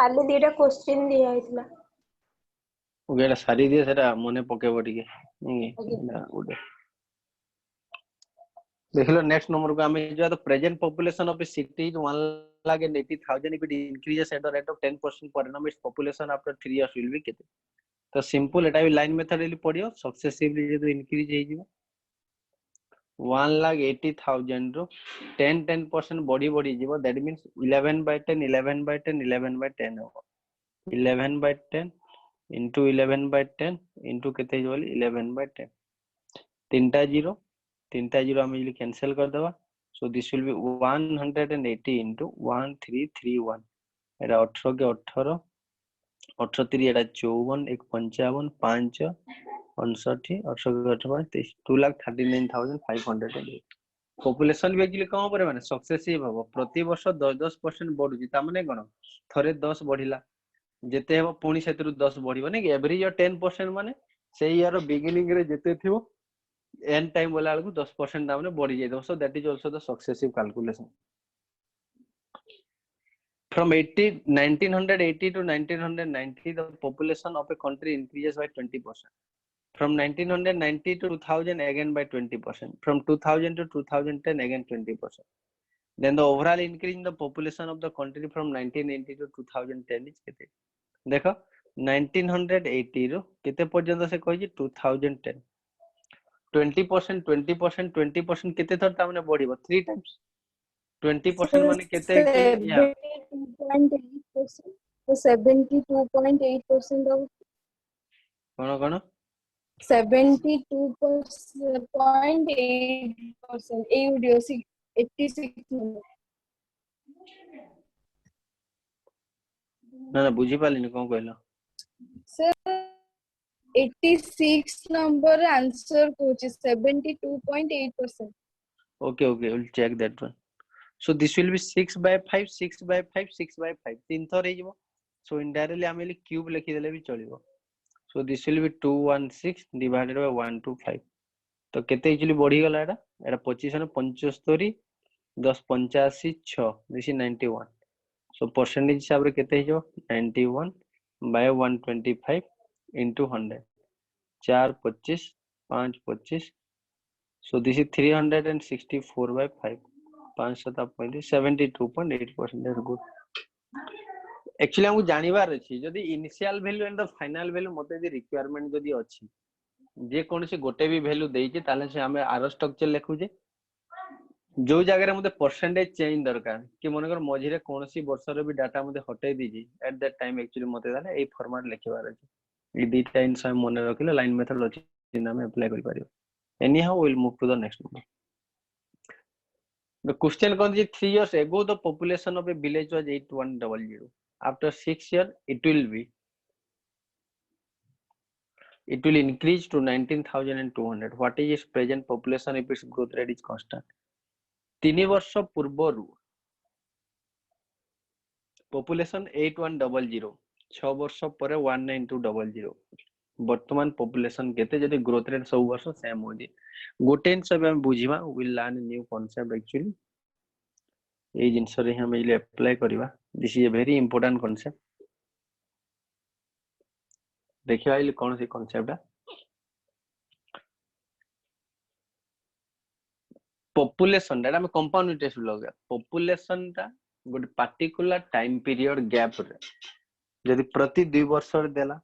खाली दीटा क्वेश्चन दिया आइतला ओके एटा सारी दिए सेटा मने पकेबो टिके ओके देख लो नेक्स्ट नंबर को हमें जो तो present population of A city is 1,80,000 if it increases at the rate of 10% per annum its population after 3 years will be केते तो सिंपल एटा भी लाइन मेथड रे पडियो सक्सेसिवली जे इंक्रीज हे जिवो 1,80,000 रो 10% बढ़ी जीवो दैट मींस 11/10 11/10 11/10 हो 11/10 into 11/10 into केते जोली 11/10 तीनटा जीरो हम इजिली कैंसिल कर देबा सो दिस विल बी 180 into 1331 एटा 18 के 18 18 3 एटा 54 1 55 5 59 18 के 18 2,39,500 पॉपुलेशन भी एक्चुअली कम परे माने सक्सेसिव हबो प्रति वर्ष 10% बढ़ुची ता माने कोन थरे 10 बढ़िला जेते हेबो पुनी सेतरु 10 बढ़िबो नै एवरेज 10% माने से ईयर बिगिनिंग रे जेते थिबो एंड टाइम बोला को 10% दाम बढ़ी जाए so that is also the successive calculation from 1980 to 1990 the population of a country increases by 20% from 1990 to 2000 again by 20% from 2000 to 2010 again 20% then the overall increase in the population of the country from 1980 to 2010 is kete देखो 1980 रो केते पर्यंत से कहि 2010 20% 20% 20% केते थर तामने बढ़िबो 3 times 20% माने केते actually या 72.8% तो 72.8% of कोन 72.8% ए वीडियो 86 ना बुझी पालिनी कोन कहलो sir 86 number answer coach 72.8%. Okay, we'll check that one. So this will be 6/5, 6/5, 6/5. 3 थर हेजिवो. So indirectly आमे cube लिखि देले भी चलिबो. So this will be 216 divided by 125. तो केते एक्चुअली बढ़ी गला एटा 25 ने 75 10 85 6 दिस इज 91. So percentage हिसाब रे केते हेजो 91 by 125 into 100 4 25 5 25 so this is 364 by 5 5 72.8% is good actually हमको जानिबार अछि जदी initial value and the final value मते जे रिक्वायरमेंट जदी अछि जे कोनसी गोटे भी वैल्यू देई जे ताले से हमें आर स्ट्रक्चर लिखु जे जो जगह रे मते परसेंटेज चेंज दरकार कि मनकर मझिरे कोनसी वर्ष रे भी डाटा मते हटै दीजी एट दैट टाइम एक्चुअली मते दाले ए फॉर्मेट लिखबार अछि ई दुईटा इनसा मन रखिले लाइन मेथड अछि जिन हम अप्लाई करि पारियो anyhow we'll move to the next number the question comes 3 years ago the population of a village was 8100 after 6 years it will increase to 19,200 what is its present population if its growth rate is constant 3 वर्ष पूर्वरु population 8100 6 वर्ष परे 19200 वर्तमान population केते जदी growth rate सब वर्ष same हो जे गोटे सब हम बुझिबा will learn new concept actually ए जिंस रे हम इले अप्लाई करबा this is a very important concept देखिबा इले कोन से कांसेप्ट है पॉपुलेशन दैट हम कंपाउंड टेस्ट लगा पॉपुलेशन ता गोटे पर्टिकुलर टाइम पीरियड गैप रे जदी प्रति 2 वर्ष रे देला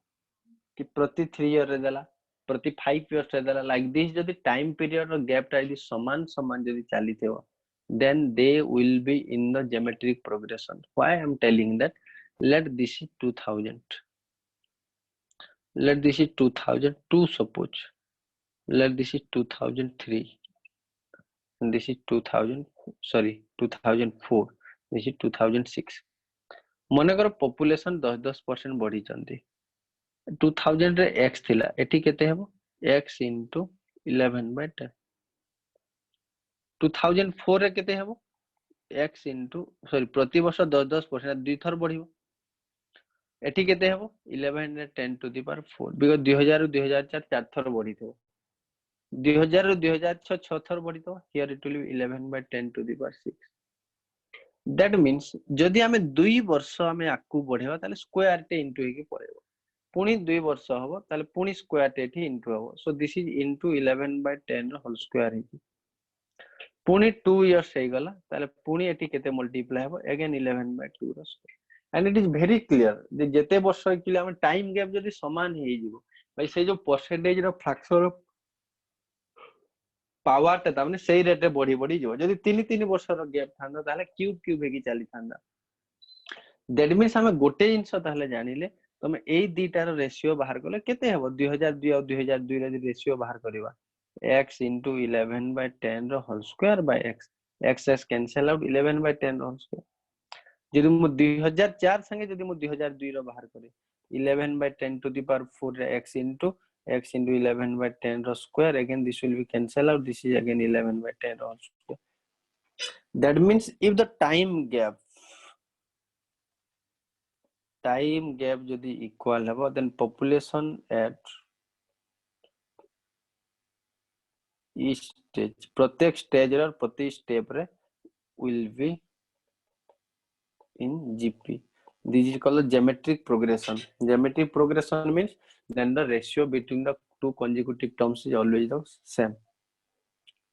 कि प्रति 3 ईयर रे देला प्रति 5 इयर्स रे देला लाइक दिस जदी टाइम पीरियड रो गैप टा यदि समान समान जदी चलीथेबो then they will be in the geometric progression why I am telling that let this is 2000 let this is 2002 suppose let this is 2003 and this is 2004 this is 2006 मनकर population 10% बढ़ी चंदी 2000 रे x थिला एठी केते हेबो x into 11/10 2004 रे केते हेबो x into sorry प्रति वर्ष 10% दुई थर बढ़िबो एठी केते हेबो 11 रे 10 to the power 4 बिकॉज़ 2000 रो 2004 चार थर बढ़िथो 2000 रो 2006 6 थर बढ़िथो here it will be 11/10 to the power 6 that means जदि आमे 2 वर्ष आमे आकु बढ़ेबा ताले स्क्वायर टे इनटू हेकी पड़ेबो पुणी 2 वर्ष हबो ताले पुणी स्क्वायर टे एठी इनटू हबो सो दिस इज इनटू 11/10 रो होल स्क्वायर हेकी पुणी 2 इयर्स हे गला ताले पुणी एठी केते मल्टीप्लाई हबो अगेन 11/2 रो square and it is very clear जे जेते वर्ष एक्चुअली आमे टाइम गैप जदि समान हे जिवो भाई से जो परसेंटेज रो फ्रैक्शन पावर टे तामने सेही रेट रे बढ़ी बढ़ी जिवो जदि 3 वर्ष रो गैप थांदा ताले क्यूब क्यूब हेकी चली थांदा दैट मीन्स आमे गोटे जिंस ताले जानिले तमे एई दीटार रेशियो बाहर करले केते हेबो 2002 और 2002 रे रेशियो बाहर करबा x into 11/10 रो whole square by x s cancel out 11/10 रो होल स्क्वायर जदि मु 2004 संगे जदि मु 2002 रो बाहर करे 11/10 to the power 4 रे x into 11/10 रो square again this will be cancel out this is again 11/10 रो whole square that means if the time gap जदि equal हबो then population at each stage प्रत्येक स्टेज रो प्रति स्टेप रे will be in gp this is called geometric progression means then the ratio between the two consecutive terms is always the same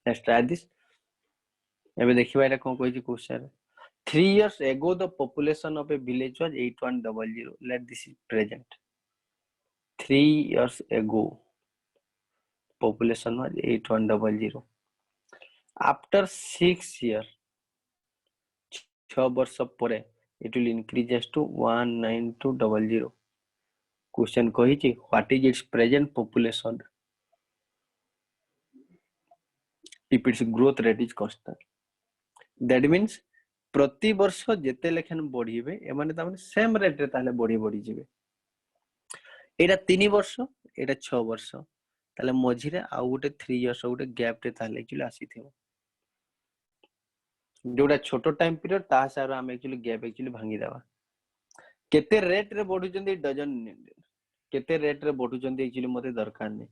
let's try this एबे देखिबा एटा कोन कहै छी question 3 years ago the population of a village was 8100 let this is present 3 years ago population was 8100 after 6 years 6 वर्ष परे it will increases to 19200 question कहि छी what is its present population if its growth rate is constant that means प्रति वर्ष जेते लेखन बढ़िबे एमाने त सेम रेट रे ताले बढ़ी बढ़ी जिवे एटा 3 वर्ष एटा 6 वर्ष ताले मझिरे आ गुटे 3 इयर्स गुटे गैप रे ताले एक्चुअली आसीथिबो जोटा छोटो टाइम पीरियड ता सारा हम एक्चुअली गैप एक्चुअली भांगी देबा केते रेट रे बढ़ु जंदी डजन केते रेट रे बढ़ु जंदी एक्चुअली मते दरकार नै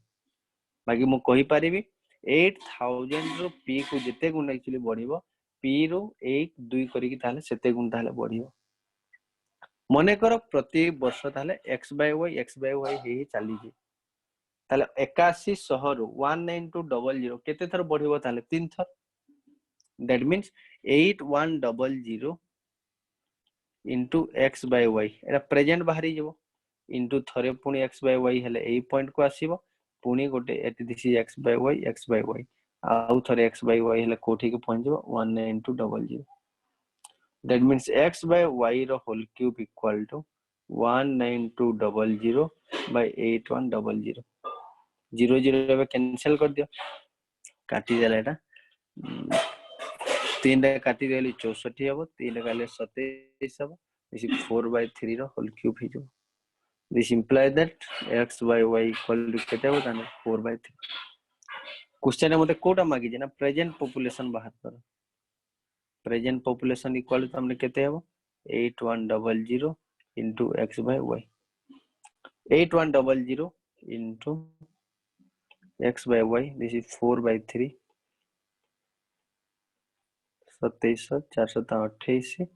बाकी मु कहि परिबी 8000 रो पी को जेते गुण एक्चुअली बढ़िबो पी रो 1 2 करी कि ताले सेते गुण ताले बढ़िबो मने करो प्रति वर्ष ताले x/y हे चली जी ताले 8100 रो 19200 केते थर बढ़िबो ताले 3 थर that means 8100 into x/y era present बाहरी जेबो into थरे पुनी x/y हेले ए पॉइंट को आसीबो पुनी गोटे एटी दिस इज x/y आउ थरे x/y हेले कोठी के पहुंच जेबो 19200 that means x/y रो whole cube equal to 19200 by 8100 0 0 एबे कैंसिल कर दियो काटी देला एटा 3 रे काटी देली 64 हबो 3 गाले 27 हबो दिस 4/3 रो होल क्यूब हिजो this implies that x/y equal to केते हो ताने 4/3 क्वेश्चन में मते कोटा मागी जे ना प्रेजेंट पॉपुलेशन बाहर करो प्रेजेंट पॉपुलेशन इक्वल टू हमने केते हबो 8100 into x/y 8100 into x/y this is 4/3 27,428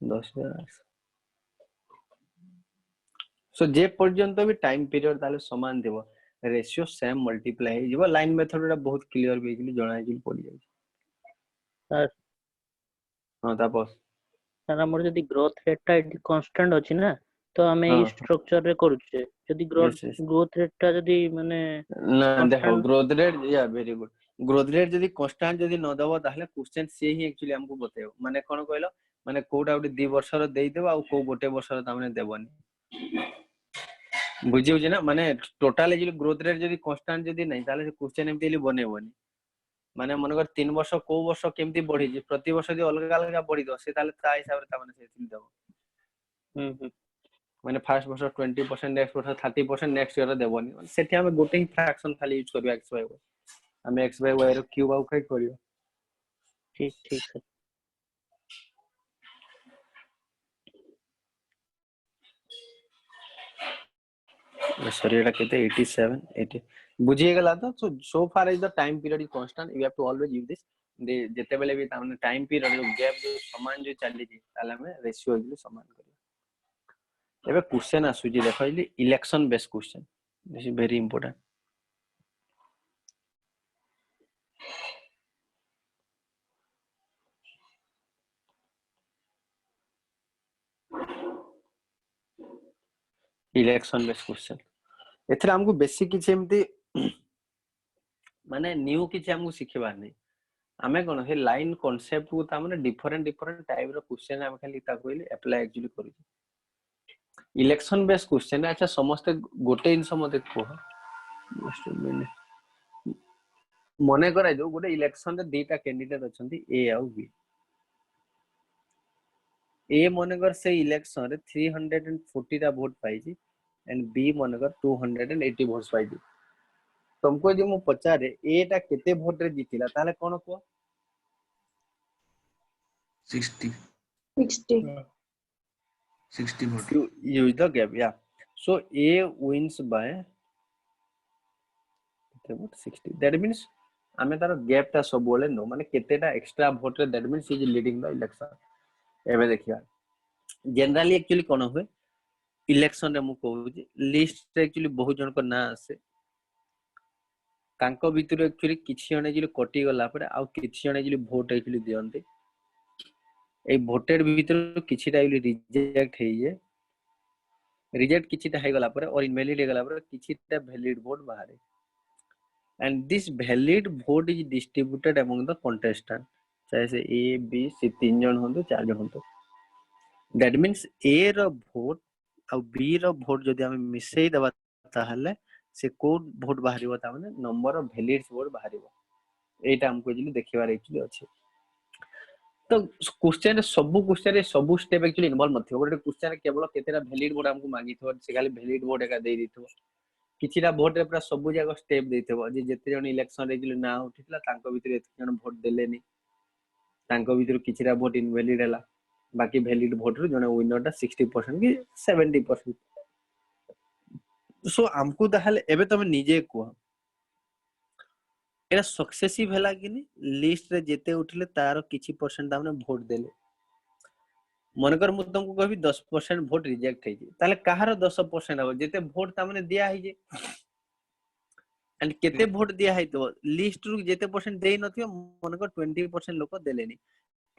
10,000 सो जे पर्यंत भी टाइम पीरियड ताले समान देबो रेशियो सेम मल्टीप्लाई हे जीवो लाइन मेथड रा बहुत क्लियर बेजली जणा जिल पड़ी जाय सर हां तापस सर हमर जदी ग्रोथ रेट टा कांस्टेंट अछि ना तो हमें ई स्ट्रक्चर रे करूछे जदी ग्रोथ रेट टा जदी माने ना देखो ग्रोथ रेट या वेरी गुड ग्रोथ रेट जदी कांस्टेंट जदी न दबो ताहले क्वेश्चन से ही एक्चुअली हमको बतेयो माने कोन कहलो माने कोडा उडी 2 वर्ष रो देई देबो आ को गोटे वर्ष रो तामने देबोनी बुझियो जे ना माने टोटल जे ग्रोथ रेट जदी कांस्टेंट जदी नै ताले क्वेश्चन एमतिली बनेबोनी माने मनकर 3 वर्ष को वर्ष केमती बढ़ी जे प्रति वर्ष जदी अलग अलग बढ़ी दो से ताले ता हिसाब रे तामने से देबो माने फर्स्ट वर्ष 20% नेक्स्ट वर्ष 30% नेक्स्ट ईयर देबोनी सेठी हम गोटे ही फ्रैक्शन खाली यूज करबो x/y हम x/y रो क्यूब आउ काय करियो ठीक ठीक सर sorry eta kete 87 80 बुझिए गला तो so far is the time period is constant you have to always use this जेते बेले भी तामने टाइम पीरियड जो गैप जो समान जो चली जी ताले हमें रेशियो जो समान करियो एबे क्वेश्चन आसु जी देखो इली election based question this is very important election based question एथरे हमको बेसिक किछ एमती माने न्यू किछ हमको सिखबार नहीं आमे कोन हे लाइन कांसेप्ट को ता माने डिफरेंट टाइप रो क्वेश्चन हम खाली ता कोइले अप्लाई एक्चुअली करू इलेक्शन बेस्ड क्वेश्चन अच्छा समस्त गोटे इन मते को मने कराय जो गोटे इलेक्शन रे दुटा कैंडिडेट अछंती ए आ बी ए मनगर से इलेक्शन रे 340 टा वोट पाइजी एंड बी मनगर 280 वोट्स पाइजी तुमको जे मु पचारे ए टा केते वोट रे जितिला ताले कोन को 60 vote. You use the gap, yeah. So A wins by 60. That means आमे तार गैप टा सब बोले नो माने केतेटा एक्स्ट्रा वोट रे that means is leading the election एबे देखिया जनरली एक्चुअली कोन होय इलेक्शन रे मु कहू जे लिस्ट रे एक्चुअली बहुत जन को ना आसे तांको भीतर एक्चुअली किछि जने जे कटि गला पर आ किछि जने जे वोट एक्चुअली दियंते ए वोटेड भीतर किछिटा रिजेक्ट हे जे रिजेक्ट किछिटा हे गला पर और इनवैलिड हे गला पर किछिटा वैलिड वोट बाहर and this valid vote is distributed among the contestant चाहे से A B C तीन जन होंतो चार जन होंतो that means A row vote और B रो vote जदि हम मिसई दबा ताहले से कोड vote बाहरिबो ता माने नंबर ऑफ वैलिड वोट बाहरिबो एटा हमको जली देखिबार एक्चुअली अछि तो क्वेश्चन सब क्वेश्चन सब स्टेप एक्चुअली इन्वॉल्व नथियो गोटे क्वेश्चन केवल केतेरा वैलिड वोट हमको मांगिथो से खाली वैलिड वोट एका दे दिथो किछिरा वोट रे पूरा सब जगह स्टेप देथबो जे जते जन इलेक्शन रे जिले ना उठितला तांको भीतर एते जन वोट देलेनी तांको भीतर किछिरा वोट इनवैलिड हला बाकी वैलिड वोट रे जने विनर टा 60% की 70% सो हमको ताहले एबे तमे निजे को एरा सक्सेसिव हला कि नि लिस्ट रे जेते उठले तार किछि परसेंट तामने वोट देले मनकर मु तुमको कहबी 10% वोट रिजेक्ट हे जे ताले कहार 10% हो जेते वोट तामने दिया हे जे एंड केते वोट दिया है तो लिस्ट रु जेते परसेंट देई नथियो मनकर 20% लोक देलेनी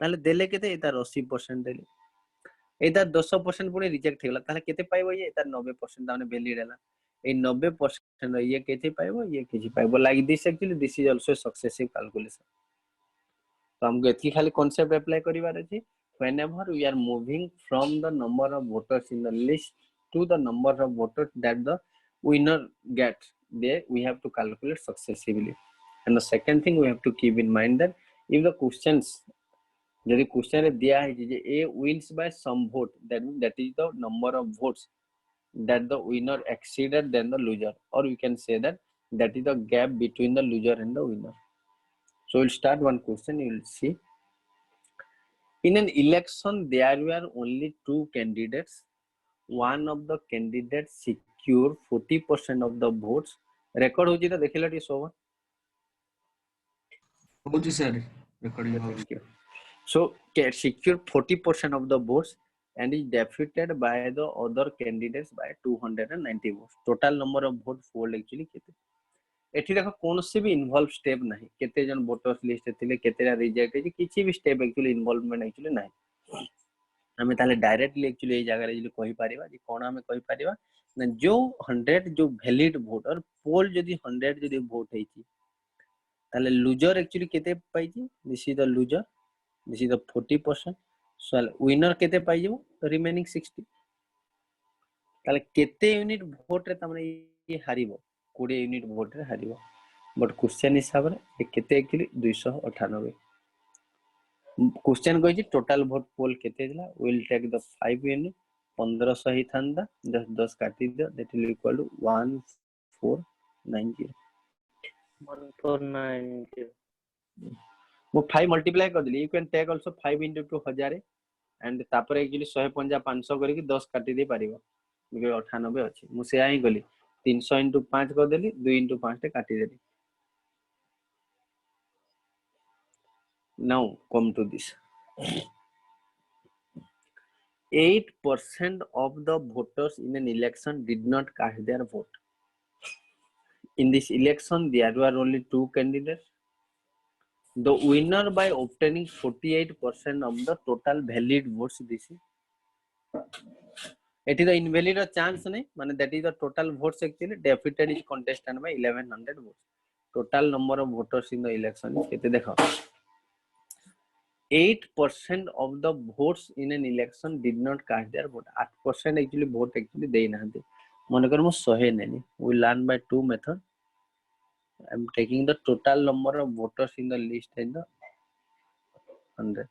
ताले देले केते एतार 80% देले एतार 10% पुनी रिजेक्ट हेला ताले केते पाइबो ये एतार 90% तामने वैलिड हला ए 90% ये केते पाइबो ये केजी पाइबो like this actually this is also successive calculation तो हमको एथि खाली कांसेप्ट अप्लाई करिवार अछि whenever we are moving from the number of voters in the list to the number of voters that the winner gets there we have to calculate successively and the second thing we have to keep in mind that if the questions जदि question रे दिया है जे A wins by some vote that is the number of votes that the winner exceeded than the loser or we can say that is the gap between the loser and the winner so we'll start one question you will see in an election there were only two candidates one of the candidates secured 40% of the votes record होची त देखिला T सोवा होची sir recording हो thank you so secured 40% of the votes and is defeated by the other candidates by 290 votes total number of votes polled actually केते एठी देखो कोन से भी इन्वॉल्व स्टेप नहीं केते जन वोटर्स लिस्ट थिले केतेरा रिजेक्ट है किछि भी स्टेप एक्चुअली इन्वॉल्वमेंट एक्चुअली नहीं हमें ताले डायरेक्टली एक्चुअली ए जगह रे कहि परिबा जे कोन हमें कहि परिबा ना जो 100 जो वैलिड वोट और पोल जदी 100 जदी वोट हेची ताले लूजर एक्चुअली केते पाइची this is the loser this is the 40% so winner केते पाइजो रिमेनिंग 60 ताले केते यूनिट वोट रे तमने ये हारिबो 20 यूनिट वोट रे हारिबो बट क्वेश्चन हिसाब रे केते एक्चुअली 298 क्वेश्चन कहि टोटल वोट पोल केते दिला विल टेक द 5 यूनिट 1500 ही थांदा 10 काटी दियो दैट विल इक्वल टू 1490 1490 वो 5 मल्टीप्लाई कर दिली you can take also 5 into 2000 and तापर एक्चुअली 150 500 करी 10 काटी दे परिबो 98 अछि मु से आइ गली 300 into 5 कर देली 2 into 5 ते काटी देली Now come to this. 8% of the voters in an election did not cast their vote. In this election, there were only two candidates. The winner by obtaining 48% of the total valid votes. This is it is the invalid chance nahi, mane that is the total votes actually. Defeated is contested by 1100 votes. Total number of voters in the election is kete dekho. 8% of the votes in an election did not cast their vote. 8% actually vote actually देई नाहंती. मनकर मु 100 नेनी. We learn by two methods. I am taking the total number of voters in the list in the 100.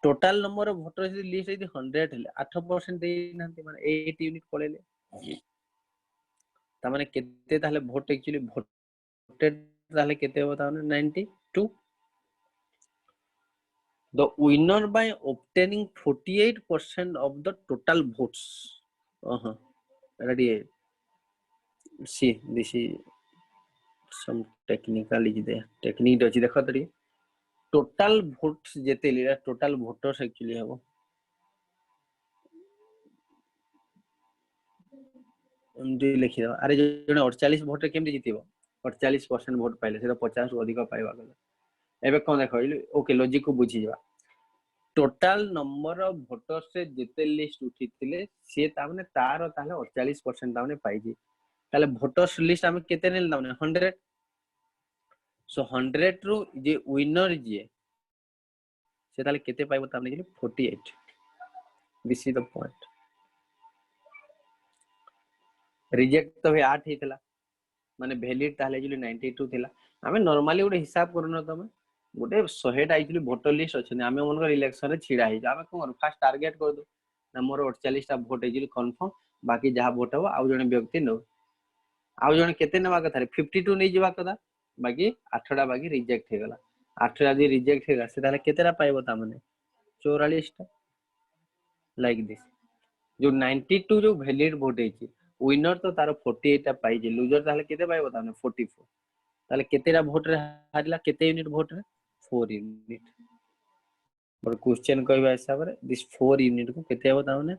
Total number of voters in the list is 100 हेले 8% देई नाहंती माने 8 unit पळेले. ता माने केते ताले vote actually voted ताले केते होता माने 92. The winner by obtaining 48% of the total votes. Ready? See, this is some technical is there. Technique does the total votes jete total voters actually have. लिखिदा अरे जने 48 वोट केमति जितिबो 48% वोट पाइले सेटा 50 रु अधिक पाइबा गले एबे कोन देखो ओके लॉजिक को बुझी जावा टोटल नंबर ऑफ वोटर्स से जिते लिस्ट उठिथिले से तामने तार ताले 48% तामने पाइजी ताले वोटर्स लिस्ट हम केते नेल तामने 100 सो 100 रु जे विनर जे से ताले केते पाइबो तामने 48 this is the point reject तो 8 हितला माने वैलिड ताले एक्चुअली 92 थिला हमें नॉर्मली उडे हिसाब करनो तमे गोटे 100 टा एक्चुअली वोटर लिस्ट अछि हमें मनकर इलेक्शन रे छिडा हि हमें कोन फर्स्ट टारगेट कर दो ना मोर 48 टा वोट एक्चुअली कंफर्म बाकी जहा वोट हो आउ जने व्यक्ति नो आउ जने केते नेबा कथा रे 52 नै जिबा कथा बाकी 8 टा बाकी रिजेक्ट हे गला 8 टा जे रिजेक्ट हे गला से ताले केतेरा पाइबो ता माने 44 टा लाइक दिस जो 92 जो वैलिड वोट है विनर तो तार 48 टा पाइजे लूजर ताले केते पाइबो ताने 44 ताले केतेरा वोट रे हारला केते यूनिट वोट रे 4 यूनिट और क्वेश्चन कहबा हिसाब रे दिस 4 यूनिट को केते हो ताने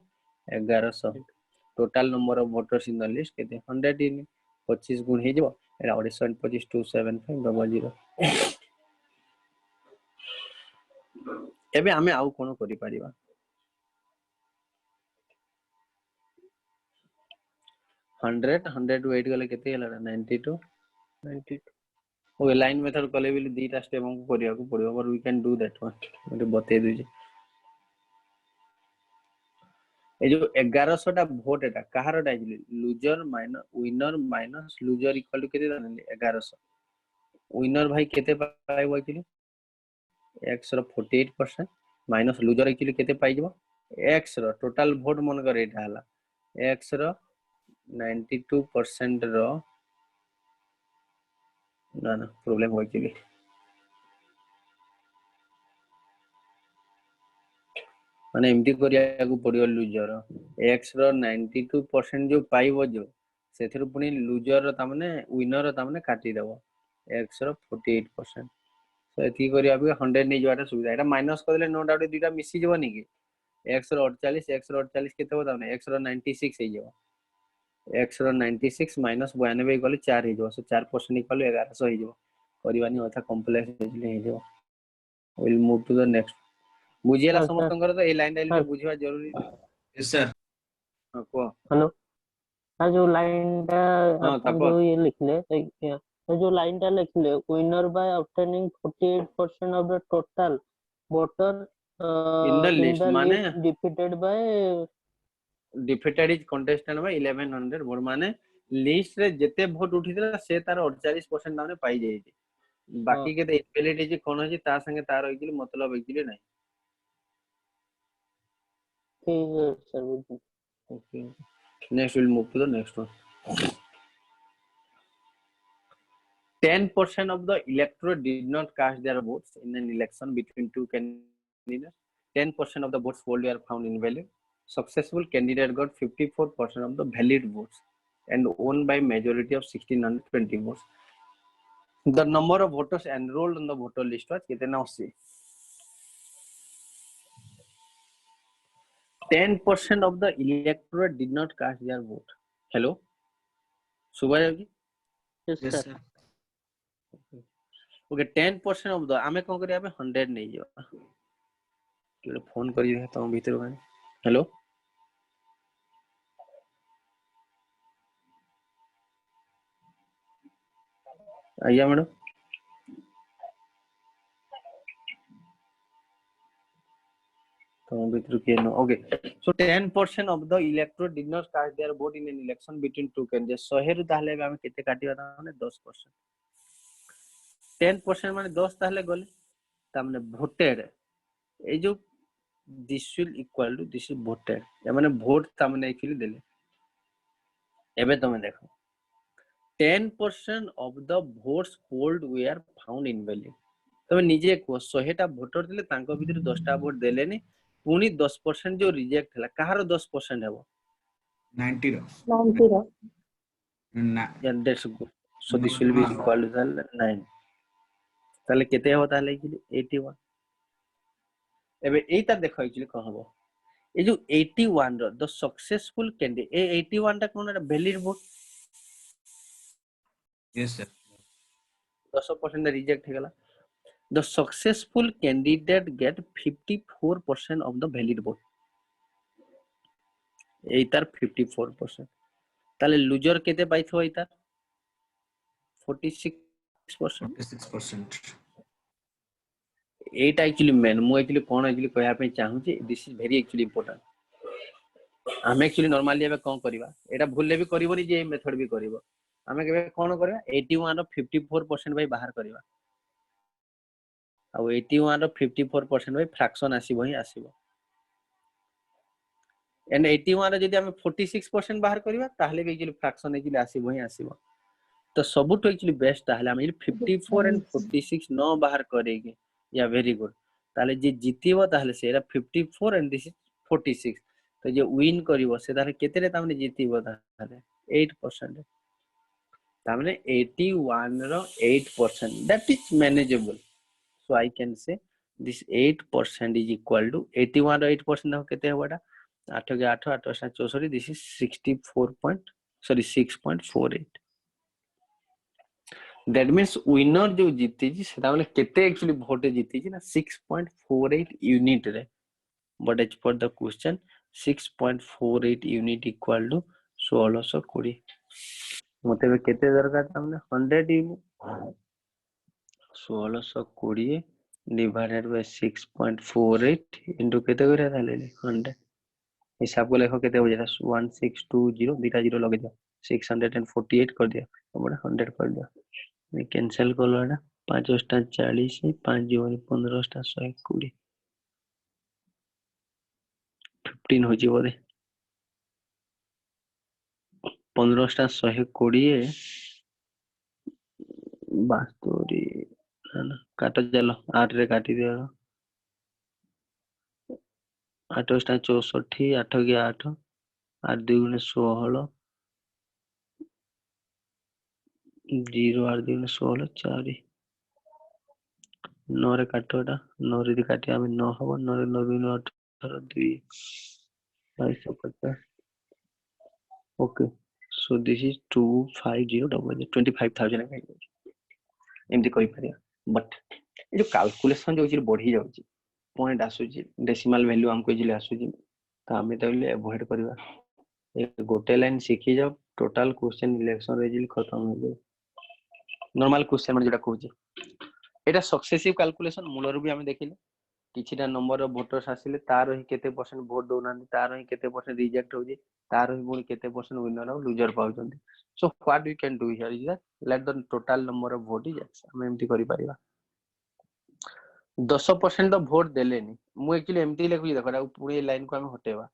1100 total number of voters in the list केते 100 यूनिट 25 गुण हे जबो एरा 25 27500 एबे हमें आउ कोन करि परिबा 100 टू 8 गले केते हला 92 ओके लाइन मेथड कले भी दीटा स्टेप हमको करिया को पड़ियो पर we can do that one मते बते दु जे ए जो 1100 टा वोट एटा कहार टा loser minus winner minus loser equal to केते जाने 1100 विनर भाई केते पाइबो एक्चुअली x रो 48% माइनस लूजर एक्चुअली केते पाइजबो x रो टोटल वोट मन कर एटा हला x रो 92% रो ना ना प्रॉब्लम हो एक्चुअली माने एमटी करिया को पड़ियो लूजर x रो 92% जो पाइबो जो सेथिर पुनी लूजर ता माने विनर ता माने काटी देबो x रो 48% सो एथि करिया भी 100 नै जवाटा सुविधा एटा माइनस करले नो डाउट दुटा मिसी जबो नी कि x रो 48 केते होता माने x रो 96 हे जबो x रो 96 माइनस 92 गले 4 हे जबो सो 4% इक्वल 1100 हे जबो करिवानी अथा कॉम्प्लेक्स हे जबो will move to the next बुझियला समस्तंकर तो ए लाइन डाइल बुझिबा जरूरी यस सर हां को हेलो आ जो लाइन टा अपन जो ये लिखले तो जो लाइन टा लिखले winner by obtaining 48% of the total voter in the list माने defeated is contestant by 1100 vote माने लिस्ट रे जते वोट उठितला से तार 48% नामे पाई जाई बाकी के इनवैलिड कोन है ता संगे तार होइली मतलब एक्चुअली नहीं ठीक है sir okay next we'll move to the next one 10% of the electorate did not cast their votes in an election between two candidates 10% of the votes polled were found invalid successful candidate got 54% of the valid votes and won by majority of 1620 votes The number of voters enrolled on the voter list was कितने ना 80. 10% of the electorate did not cast their vote. Hello, सुबह जी. Yes, Yes, sir. sir. Okay, 10% of the आमे कौन करिया 100 नहीं जो. क्यों phone करिए तो हम भीतर गए. Hello. आइया madam. Okay, so 10% of the electorate did not cast their vote in an election between two candidates. 100 रु ताहले आमे केते काटिबा ताने 10%. 10% माने 10 ताहले गले तामने voted ए जो this will equal to this is voted या माने vote तामने एक्चुअली देले. एबे तमे देखो 10% of the votes polled were found invalid. तमे निजे को 100 टा वोटर देले तांको भीतर 10 टा वोट देलेनी पुनी 10% जो रिजेक्ट हला कहारो 10% हेबो 90 रो 90 रो ना yeah that's good. So this will be equal to 9 ताले केते हो ताले एक्चुअली 81 एबे एटा देखो एक्चुअली कह हबो ए जो 81 रो द सक्सेसफुल कैंडिडेट ए 81 टा कोन valid vote yes sir 10% reject हेगला the successful candidate get 54% of the valid vote एटार 54% ताले लूजर केते पाइथो एटार 46% 46% एटा एक्चुअली मेन मु एक्चुअली कोन एक्चुअली कहया पे चाहू छी this is very actually important हम एक्चुअली नॉर्मली एबे कोन करबा एटा भूलले भी करबोनी जे मेथड भी करबो हमें केबे कोन करबा 81 रो 54% भाई बाहर करबा आ 81 रो 54% भाई फ्रैक्शन आसीबो ही आसीबो एंड 81 रो जदी हम 46% बाहर करबा ताहले भी एक्चुअली फ्रैक्शन एक्चुअली आसीबो ही आसीबो तो सबुट एक्चुअली बेस्ट ताहले हम 54 एंड 46 न बाहर करेगी या वेरी गुड ताहले जे जीतिबो ताहले सेरा 54 एंड दिस इज 46 तो जे विन करिवो से ताहले केतेरे तामने जीतिबो ताहले 8% तामने 81 रो 8% that is manageable so I can say this 8% is equal to 81 रो 8% देखो केते होबाटा 8 के 8 8 64 this is 6.48 that means winner जो जीती जी सेटा माने केते एक्चुअली वोट जीती जी ना 6.48 यूनिट रे but as per the question 6.48 unit equal to 1620 मते बे केते दरकार तामने 100 यूनिट 1620 divided by 6.48 into केते करे ताले 100 हिसाब को लिखो केते हो जाता 1620 बीटा जीरो लगे दियो 648 कर दिया हमरे 100 कर दिया मैं कैंसिल कर लो ना 5 * 40 5 * 15 * 120 15 हो जीवो रे 15 * 120 बास्तोरी ना काट चलो 8 रे काटी दियो 8 * 64 8 के 8 8 2 * 16 0 8 2 * 16 4 9 रे काटोटा 9 रे काटी हम 9 हो 9 रे 9 2 18 2 250 okay so this is 250 25,000 एमती कहि परिया बट ए जो कैलकुलेशन जो बढ़ी जाउची पॉइंट आसुची डेसिमल वैल्यू हमको इजिली आसुची तो हमें तो अवॉइड करबा एक गोटे लाइन सीखी जाओ टोटल क्वेश्चन इलेक्शन इजिली खत्म हो जाए नॉर्मल क्वेश्चन मन जेटा कहूची एटा सक्सेसिव कैलकुलेशन मूलर भी हमें देखिले किछिटा नंबर ऑफ वोटर्स आसिले तार ही केते परसेंट वोट दोनांती तार ही केते परसेंट रिजेक्ट होजी तार ही पुनी केते परसेंट विनर और लूजर पाउचंती so what we can do here is that let the total number of vote is x हम एमती करि परिबा 10% तो वोट देलेनी मु एक्चुअली एमती लिखुची देखो पुनी लाइन को हम हटेबा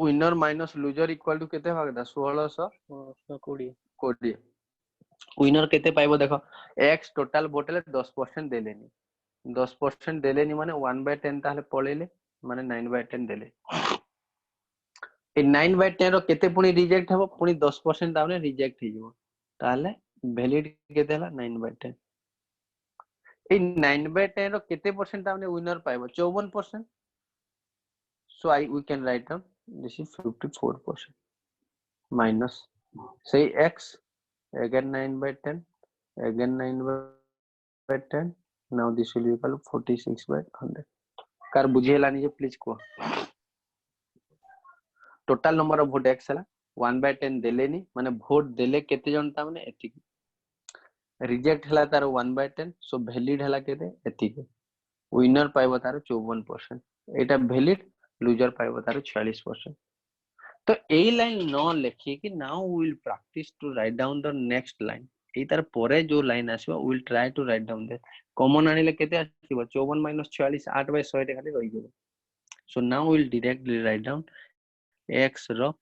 winner minus loser equal to केते भागदा 1620 विनर केते पाइबो देखो x टोटल वोट ले 10% देलेनी 10% देलेनी माने 1/10 ताले पळेले माने 9/10 देले ए 9/10 रो केते पुनी रिजेक्ट हबो पुनी 10% ताने रिजेक्ट हिजो ताले valid केते हला 9/10 ए 9/10 रो केते percent तामने winner पाइबो 54%. So we can write down this is 54% minus say x again 9/10 again 9/10. Now this will be equal to 46/100. Car बुझे लानी जे प्लीज को total number of vote x हला 1/10 देलेनी माने वोट देले केते जन ता माने एतिक रिजेक्ट हला तार 1/10 सो वैलिड हला केते एतिक विनर पाइबो तार 54% एटा वैलिड लूजर पाइबो तार 46%. तो ए लाइन न लिखि कि now we will practice to write down the next line ए तार परे जो लाइन आसीबो we will try to write down that common आनिले केते आसीबो 54 - 46 8/100 रे खाली रहि जेबो. So now we will directly write down x रो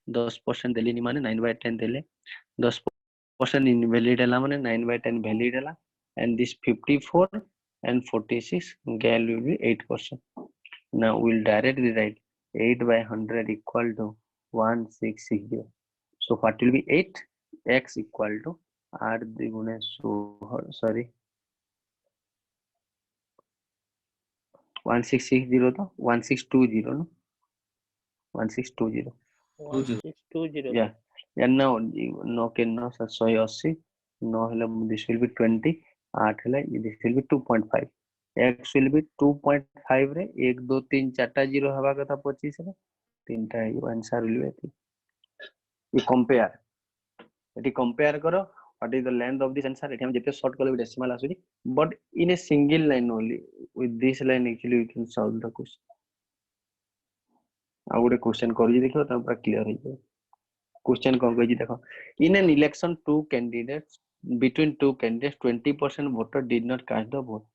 10% देलिनी माने 9/10 देले 10% इनवैलिड हला माने 9/10 वैलिड हला and this 54 and 46 gal will be 8%. Now we will directly write 8/100 equal to 1660. So what will be 8? X equal to 8 दुगुणे 1660 तो 1620 no 1620 1620 yeah no can no 180 no hela this will be 20 8 hela this will be 2.5 x will be 2.5 रे 1 2 3 4टा 0 हवा कथा 25 रे 3टा answer will be you compare करो what is the length of this answer एठी हम जेते short कले डेसिमल आसुची but in a single line only with this line actually we can solve the question आ गोटे क्वेश्चन करू देखो त पूरा क्लियर हो जाए क्वेश्चन कोन कहै छी देखो in an election between two candidates 20% voter did not cast the vote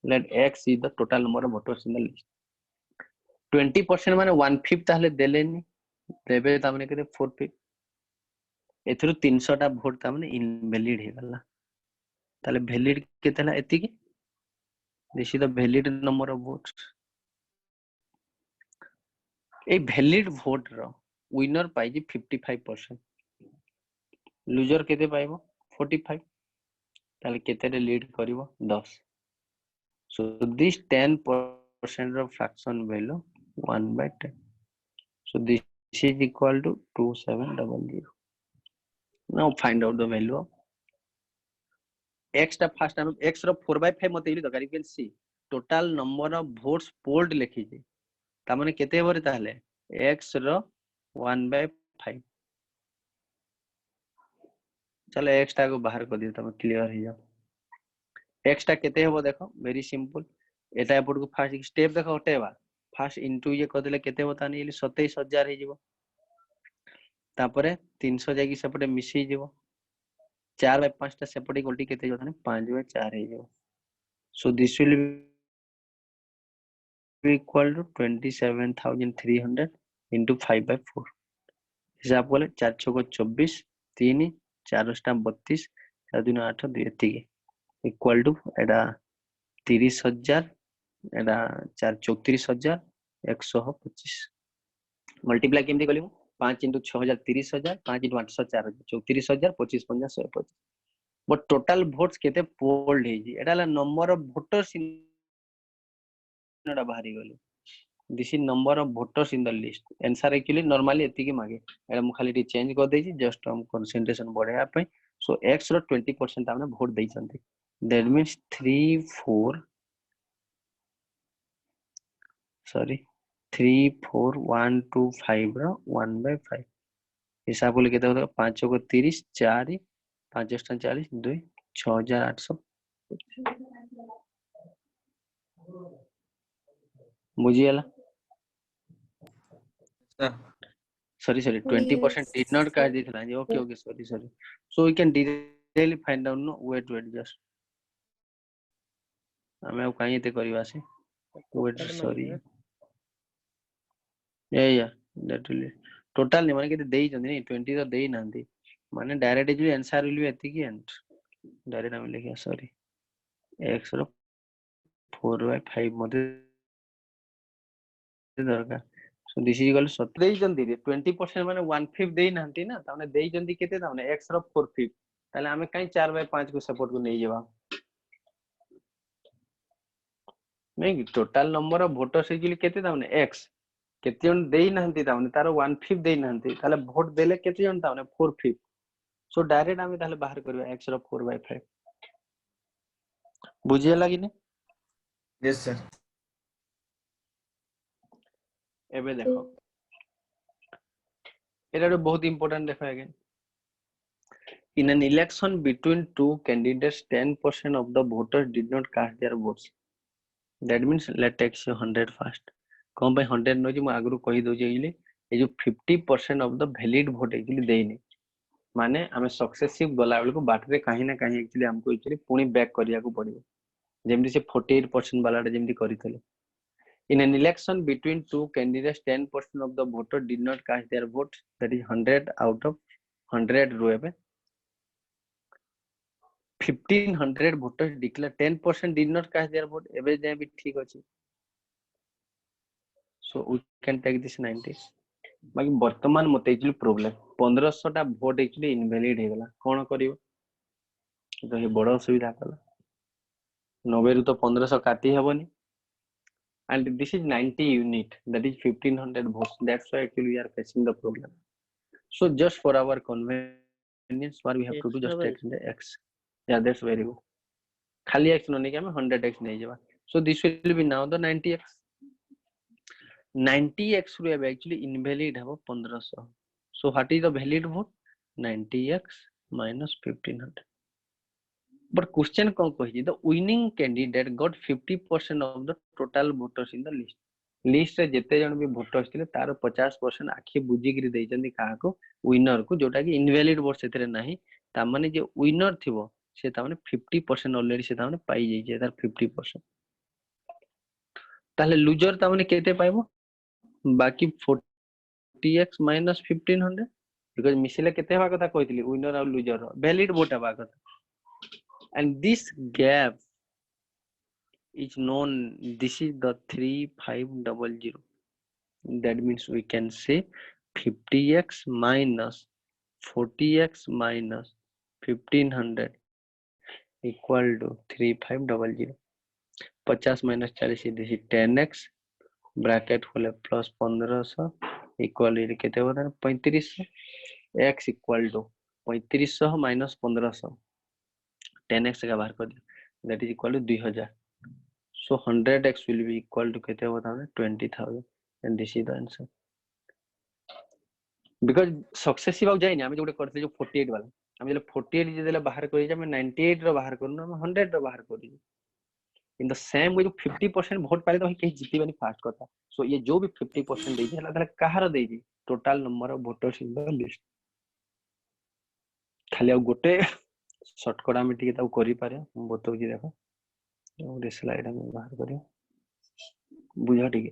let x is the total number of voters in the list 20% माने 1/5 ताले देलेनी देबे त माने केते 4/5 एथरो 300 टा वोट त माने इनवैलिड हे गला ताले वैलिड केतेला एति की this is the valid number of votes ए वैलिड वोट रो विनर पाइजी 55% लूजर केते पाइबो 45 ताले केते रे लीड करिवो 10 so this 10% of fraction value 1/10 so this is equal to 2700. Now find out the value of x टा फर्स्ट टाइम x रो 4/5 मते इली दरकार you can see total number of votes polled लिखि जे ता माने केते बरे ताले x रो 1/5 चलो x टा को बाहर कर दियो तमे क्लियर हो जाओ x टा केते हेबो देखो वेरी सिंपल एटा एपट को फर्स्ट स्टेप देखो हटेबा फर्स्ट इनटू ये कर देले केते होता नहीं 27000 हे जीवो तापरे 300 जाकी सेपटे मिसी जीवो 4/5 टा सेपटे गोल्टी केते होता नहीं 5/4 हे जीवो so this will be equal to 27300 into 5/4 हिसाब बोले 4 6 को 24 3 4 टा 32 4 2 8 2 एति इक्वल टू एडा 30000 एडा 4 34125 मल्टीप्लाई केमती कलिमु 5 * 6000 30000 5 * 800 4000 34000 25 50 125 बट टोटल वोट्स केते पोल्ड हे जी एडाला नंबर ऑफ वोटर्स इन नडा बाहरी गले this is number of voters in the list answer actually normally एति की मागे एडा मु खाली चेंज कर देई छी जस्ट हम कंसंट्रेशन बढ़ाया पे सो x रो 20% हमने वोट देई छथि दैट मींस 34125 रो 1/5 हिसाब बोले केते होता 5 को 30 4 5 * 40 2 6800 बुझियला sorry 20% did not cast दिखला okay sorry so we can directly find out no wait just हमें अब कहीं ते करबा से wait sorry yeah that will total नहीं माने केते देई जंदी नहीं 20 तो देई नांदी माने डायरेक्ट जो आंसर विल बी एति की एंड डायरेक्ट हम लिखिया सॉरी x रो 4/5 मते दरकार so this is equal to 17 20% माने 1/5 देई नांती ना ताने देई जंदी केते ताने x रो 4/5 ताले हमें कहीं 4/5 को सपोर्ट को नहीं जेबा नहीं total number of voters actually केते ताने x केते जन देई नहंती ताने तारो 1/5 देई नहंती ताले वोट देले केते जन ताने 4/5 सो डायरेक्ट हमें ताले बाहर करबा x रो 4/5 बुझिए लागी ने Yes, sir. एबे देखो एटा बहुत इंपोर्टेंट देखो again in an election between two candidates 10% of the voters did not cast their votes that means let's take 100 first कौन पे 100 नो जी मैं आगरू कही दो जे ये जो 50% of the valid vote actually देइनी माने हमें सक्सेसिव गला बेल को बाटरे कहीं ना कहीं एक्चुअली हमको एक्चुअली पुणी बैक करिया को पड़िबो जेमति से 48% वाला जेमति करितले in an election between two candidates 10% of the voters did not cast their vote that is 100 out of 100 रुएबे 1500 voters declare 10% did not cast their vote एबे जे भी ठीक अछि so we can take this 90 बाकी वर्तमान मते एक्चुअली प्रॉब्लम 1500 टा vote actually invalid हे गला कोन करियो तो ये बड़ सुविधा कला 90 रु तो 1500 काटी हेबनी and this is 90 unit that is 1500 votes that's why actually we are facing the problem so just for our convenience what we have to do just take the x yeah that's very good खाली x नहीं कि हमें 100x नहीं जावा so this will be now the 90x 90x ru actually invalid हबो 1500 so what is the valid vote 90x minus 1500 but question कौन कहि the winning candidate got 50% of the total voters in the list list रे जेते जन भी voters थिले तार 50% आखि बुझी गिरी दैचंदी काहा को विनर को जोटा कि इनवैलिड वोट सेतरे नाही ता माने जे विनर थिबो से ता माने 50% ऑलरेडी से ता माने पाई जाई जे तार 50% ताले लूजर ता माने केते पाइबो बाकी 40x minus 1500 बिकॉज़ मिसिले केते हवा कथा कहितली विनर और लूजर वैलिड वोट हवा कथा and this gap is known this is the 3500 that means we can say 50x minus 40x minus 1500 equal to 3500 50 minus 40 this is 10x bracket खोले plus 1500 equal ये कितने होता है 3500 x equal to 3500 minus 1500 10x का बाहर कर दिया that is equal to 2000 so 100x will be equal to कितने होता है 20000 and this is the answer because successive आउ जाए ना हमें जो करते जो 48 वाला हमें जो 48 जे देला बाहर करी हमें 98 रो बाहर करनो हम 100 रो बाहर करी in the same way जो 50% वोट पाले तो हम कहीं जीती बनी फास्ट करता so ये जो भी 50% दे दिया मतलब कहार दे दी total number of voters in the list खाली अब गोटे शॉर्टकट हम टिके ताऊ करि पारे हम बतौ जी देखो और स्लाइड हम बाहर करियो बुझा टिके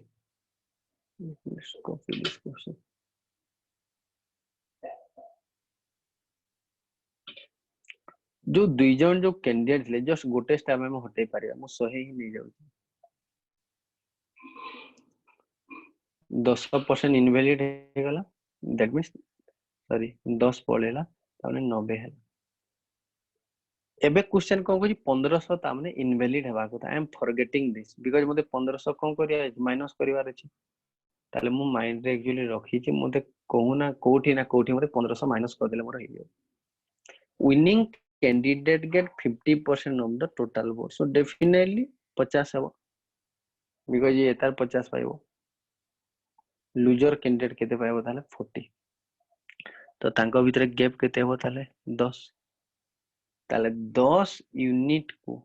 let's copy this question जो दुई जन जो कैंडिडेट ले जस्ट गोटे स्टेप में हटै पारिया मो सही ही नहीं जाउ 10% इनवैलिड हे गला दैट मींस सॉरी 10 पळेला ताने 90 है एबे क्वेश्चन को 1500 तामने इनवैलिड हेबा को I am forgetting this because मते 1500 कोन करिया माइनस करिवार अछि ताले मु माइंड रे एक्चुअली रखी छी मते कोहुना कोठी मते 1500 माइनस कर देले मोर हेइयो winning candidate get 50% of the total vote so definitely 50 है because ये तार 50 पाइबो लूजर कैंडिडेट केते पाइबो ताले 40 तो तांको भीतर गैप केते हो ताले 10 ताले 10 यूनिट को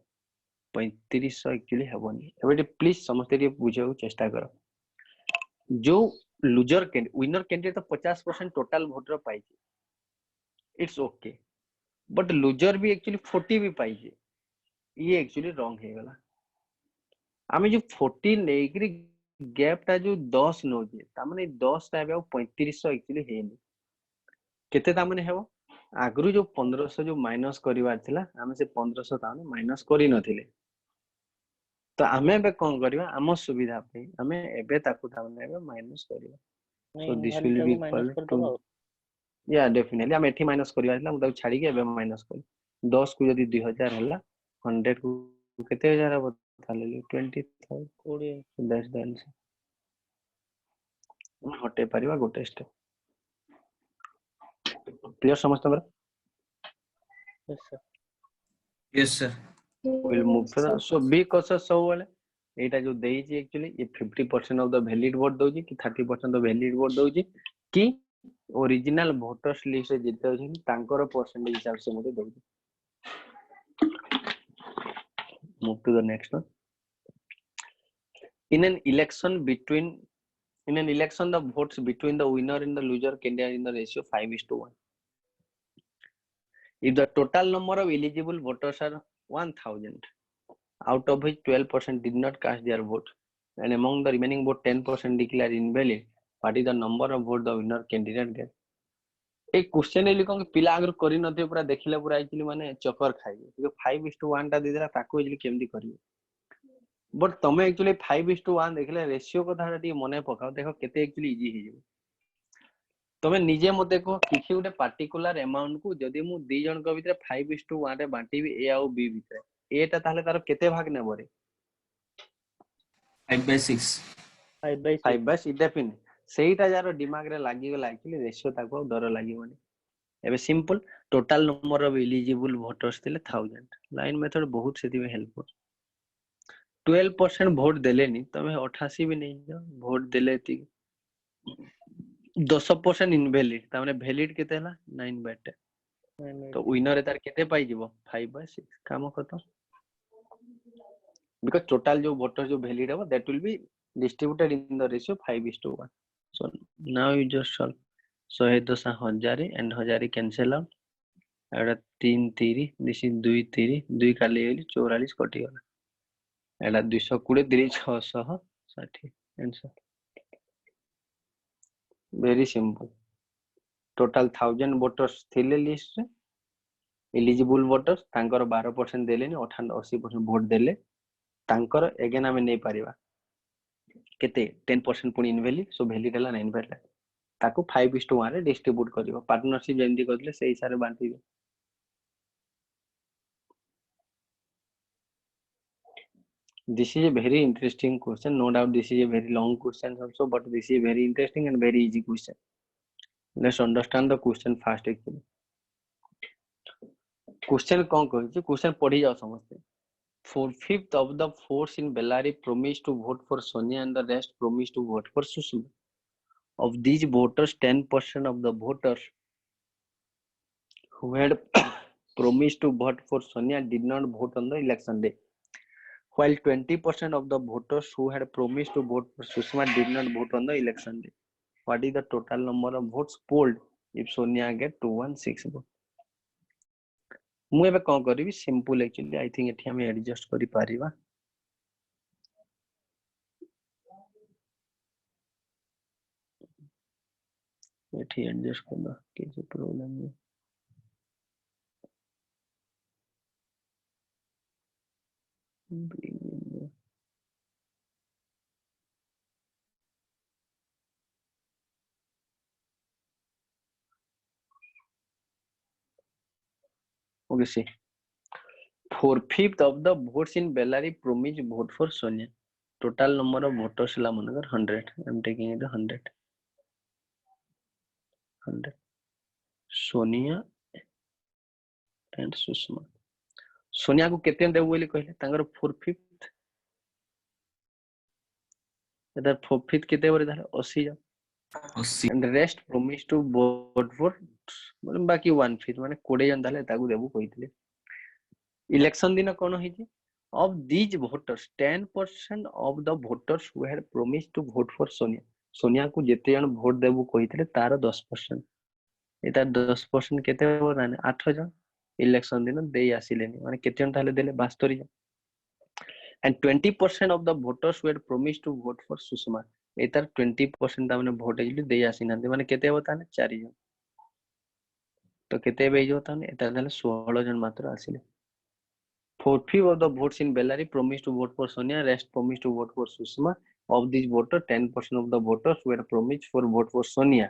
3500 एक्चुअली हेबोनी एबे प्लीज समझते रे बुझाउ चेष्टा करो जो लूजर कैंडिडेट विनर कैंडिडेट तो 50% टोटल वोटर पाई छै इट्स ओके बट लूजर भी एक्चुअली 40 भी पाई छै ये एक्चुअली रॉन्ग हे गला आमे जो 40 नेगरी गैप ता जो 10 नो जे ता माने 10 ता बे 3500 एक्चुअली हेनी केते ता माने हेबो आगरु जो 1500 जो माइनस करिवार थिला आमे से 1500 ता माइनस करि नथिले तो आमे बे कोन करिवा आम सुविधा पे आमे एबे ताकू ता माने माइनस करिवा so this will be equal to या डेफिनेटली हम एठी माइनस करबा हम ताको छाडी के एबे माइनस कर 10 को यदि 2000 हला 100 को केते हजार अब थाले 20000 20 दैट्स द आंसर हम हटे परिवा गोटे स्टेप क्लियर समझ तमरा yes sir Yes, sir. will move further so b causes सब वाले एटा जो देइची एक्चुअली ये 50% of the valid vote doji कि 30% ऑफ वैलिड वोट दोजी कि ओरिजिनल वोटर्स लिस्ट रे जिते अछि तांकर परसेंटेज हिसाब से मते doji move to the next one in an election the votes between the winner and the loser candidate in the ratio 5:1 if the total number of eligible voters are 1000 out of which 12% did not cast their vote and among the remaining vote 10% declared invalid what is the number of vote the winner candidate get ए question एली कोन पिला अगर करि नथे पूरा देखिले पूरा actually माने चक्कर खाइबे कि 5:1 टा दे देला ताको एक्चुअली केमदी करिवे बट तमे एक्चुअली 5:1 देखिले रेशियो कथा टी मने पकाओ देखो केते एक्चुअली इजी हे जे तमे निजे मते को किछि उटे पर्टिकुलर अमाउंट को जदी मु दी जन को भितरे 5:1 रे बांटीबी ए आउ बी भितरे एटा ताले तार केते भाग नेबो रे 5/6. 5/6 डेफिनेट सेहीटा यार दिमाग रे लागि गेला एक्चुअली रेशियो ताको डर लागिवनी एबे simple total number of eligible voters थिले 1000 लाइन मेथड बहुत सेति में हेल्पफुल 12% वोट देलेनी तमे 88 भी नहीं जाओ वोट देले ती 10% इनवैलिड ताने वैलिड केते हला 9/10 तो विनर तार केते पाई जीवो 5/6 काम खत्म because total जो वोटर जो वैलिड है that will be distributed in the ratio 5:1 so now you just solve 110,000 and 1000 cancel out Etah 3 3 this is 2 3 2 काली गेली 44 कटि गला एटा 220 3 660 answer very simple total 1000 voters थिले लिस्ट रे एलिजिबल वोटर्स तांकर 12% देलेनी 80% वोट देले तांकर अगेन हमें नहीं पारिबा केते 10% पुनी इनवैलिड सो वैलिड हला 9/10 ताको 5:1 रे डिस्ट्रीब्यूट करिवो पार्टनरशिप जेंदी करले से हिसाब रे बांटीबे this is a very interesting question no doubt this is a very long question also but this is a very interesting and very easy question let's understand the question first actually question कौन कहै question पढ़ी जाओ समझते 4/5 of the votes in Bellary promised to vote for Sonia and the rest promised to vote for Sushma of these voters 10% of the voters who had promised to vote for Sonia did not vote on the election day while 20% of the voters who had promised to vote for Sushma did not vote on the election day. What is the total number of votes polled if Sonia get 216 vote? मु एबे कोन करबी simple actually I think एठी हम adjust करि Paribas एठी adjust करना किसी problem नहीं okay see 4/5 of the votes in Bellary promised vote for Sonia total number of voters la managar 100 I am taking it 100 Sonia and Sushma Sonia को केते देबो बोली कहले तांगर 4/5 एदर 4/5 केते बरे धाले 80 जा 80. and the rest promised to vote for मतलब बाकी 1/5 माने 20 जन धाले ताकू देबो कहितले इलेक्शन दिन कोन होई छी of these voters 10% of the voters who had promised to vote for Sonia को जेते जन वोट देबो कहितले तार 10% एता 10% केते हो राने 8 जन इलेक्शन दिन देई आसिलेनी माने केते जन थाले देले 72 जन and 20% of the voters who had promised to vote for Sushma एतार 20% ता माने वोट एजली देई आसिनांते माने केते होता ने 4 जन तो केते बे होता ने एता थाले 16 जन मात्र आसिले 4/5 of the votes in Bellary promised to vote for Sonia rest promised to vote for Sushma of these voters 10% of the voters who had promised for vote for Sonia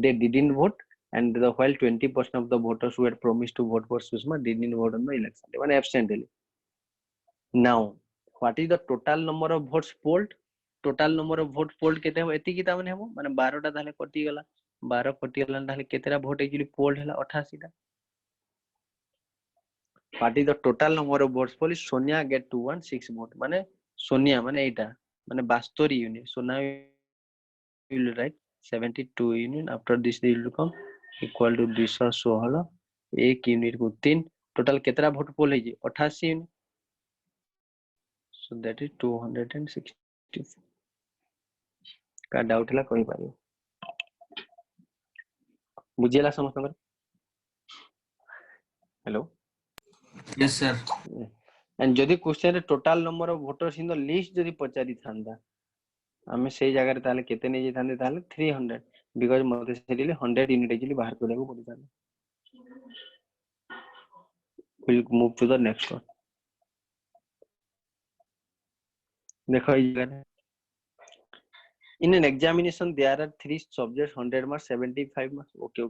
they didn't vote and while 20% of the voters who had promised to vote for Sushma didn't vote on the election, they were absent. Now, what is the total number of votes polled? Total number of vote polled केते हो एति किता माने हम माने 12 टा ताले कटि गला 12 कटि गला ताले केतेरा vote एक्चुअली polled हला 88 टा. What is the total number of votes polled? Sonia get 216 vote माने सोनिया माने एटा माने 72 unit. So now you will write 72 unit. After this they will come equal to 216 1 unit को 3 total केतेरा vote poll है जी 88 unit. So that is 264. का doubt हला कहि पारियो बुझियला समस्त hello Yes, sir. And जदि क्वेश्चन रे total number of voters in the list जदि पचारि थांदा हमें सेही जगह रे ताले केते नै जे थांदे ताले 300 बिकॉज़ मते सेटिले 100 यूनिट एक्चुअली बाहर करबो पड़ी थांदा. Will move to the next one. देखो ई जगह in an examination there are 3 subjects 100 marks 75 marks. Okay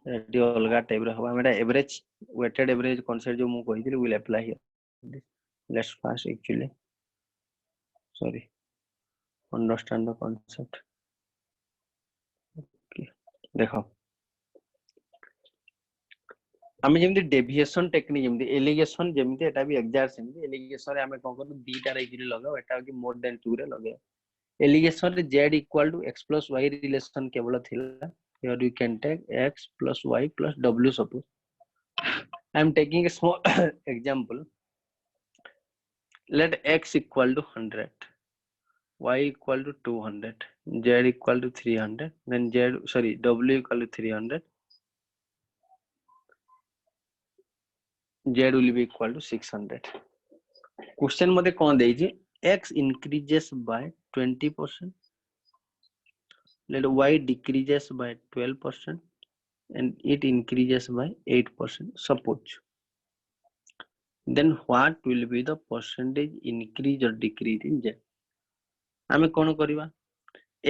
एटी अलगा टाइप रे हवा मेरा एवरेज वेटेड एवरेज कांसेप्ट जो मु कहिथिली will apply here. Let's first actually sorry understand the concept. Okay देखो आमे जेमति डेविएशन टेक्निक जेमति एलिगेशन जेमति एटा भी एग्जैक्ट सेमति एलिगेशन रे आमे कोन करू दीटा रे एक्चुअली लगाओ एटा कि मोर देन 2 रे लगाओ. एलिगेशन रे z equal to x plus y relation केवल थिला. Here you can take x plus y plus w suppose. I am taking a small example. Let x equal to 100, y equal to 200, z equal to 300, then w equal to 300, z will be equal to 600. Question मते कौन देइछि x increases by 20%, let y decreases by 12%, and it increases by 8%. Suppose. Then what will be the percentage increase or decrease in z? आमे कोन करिवा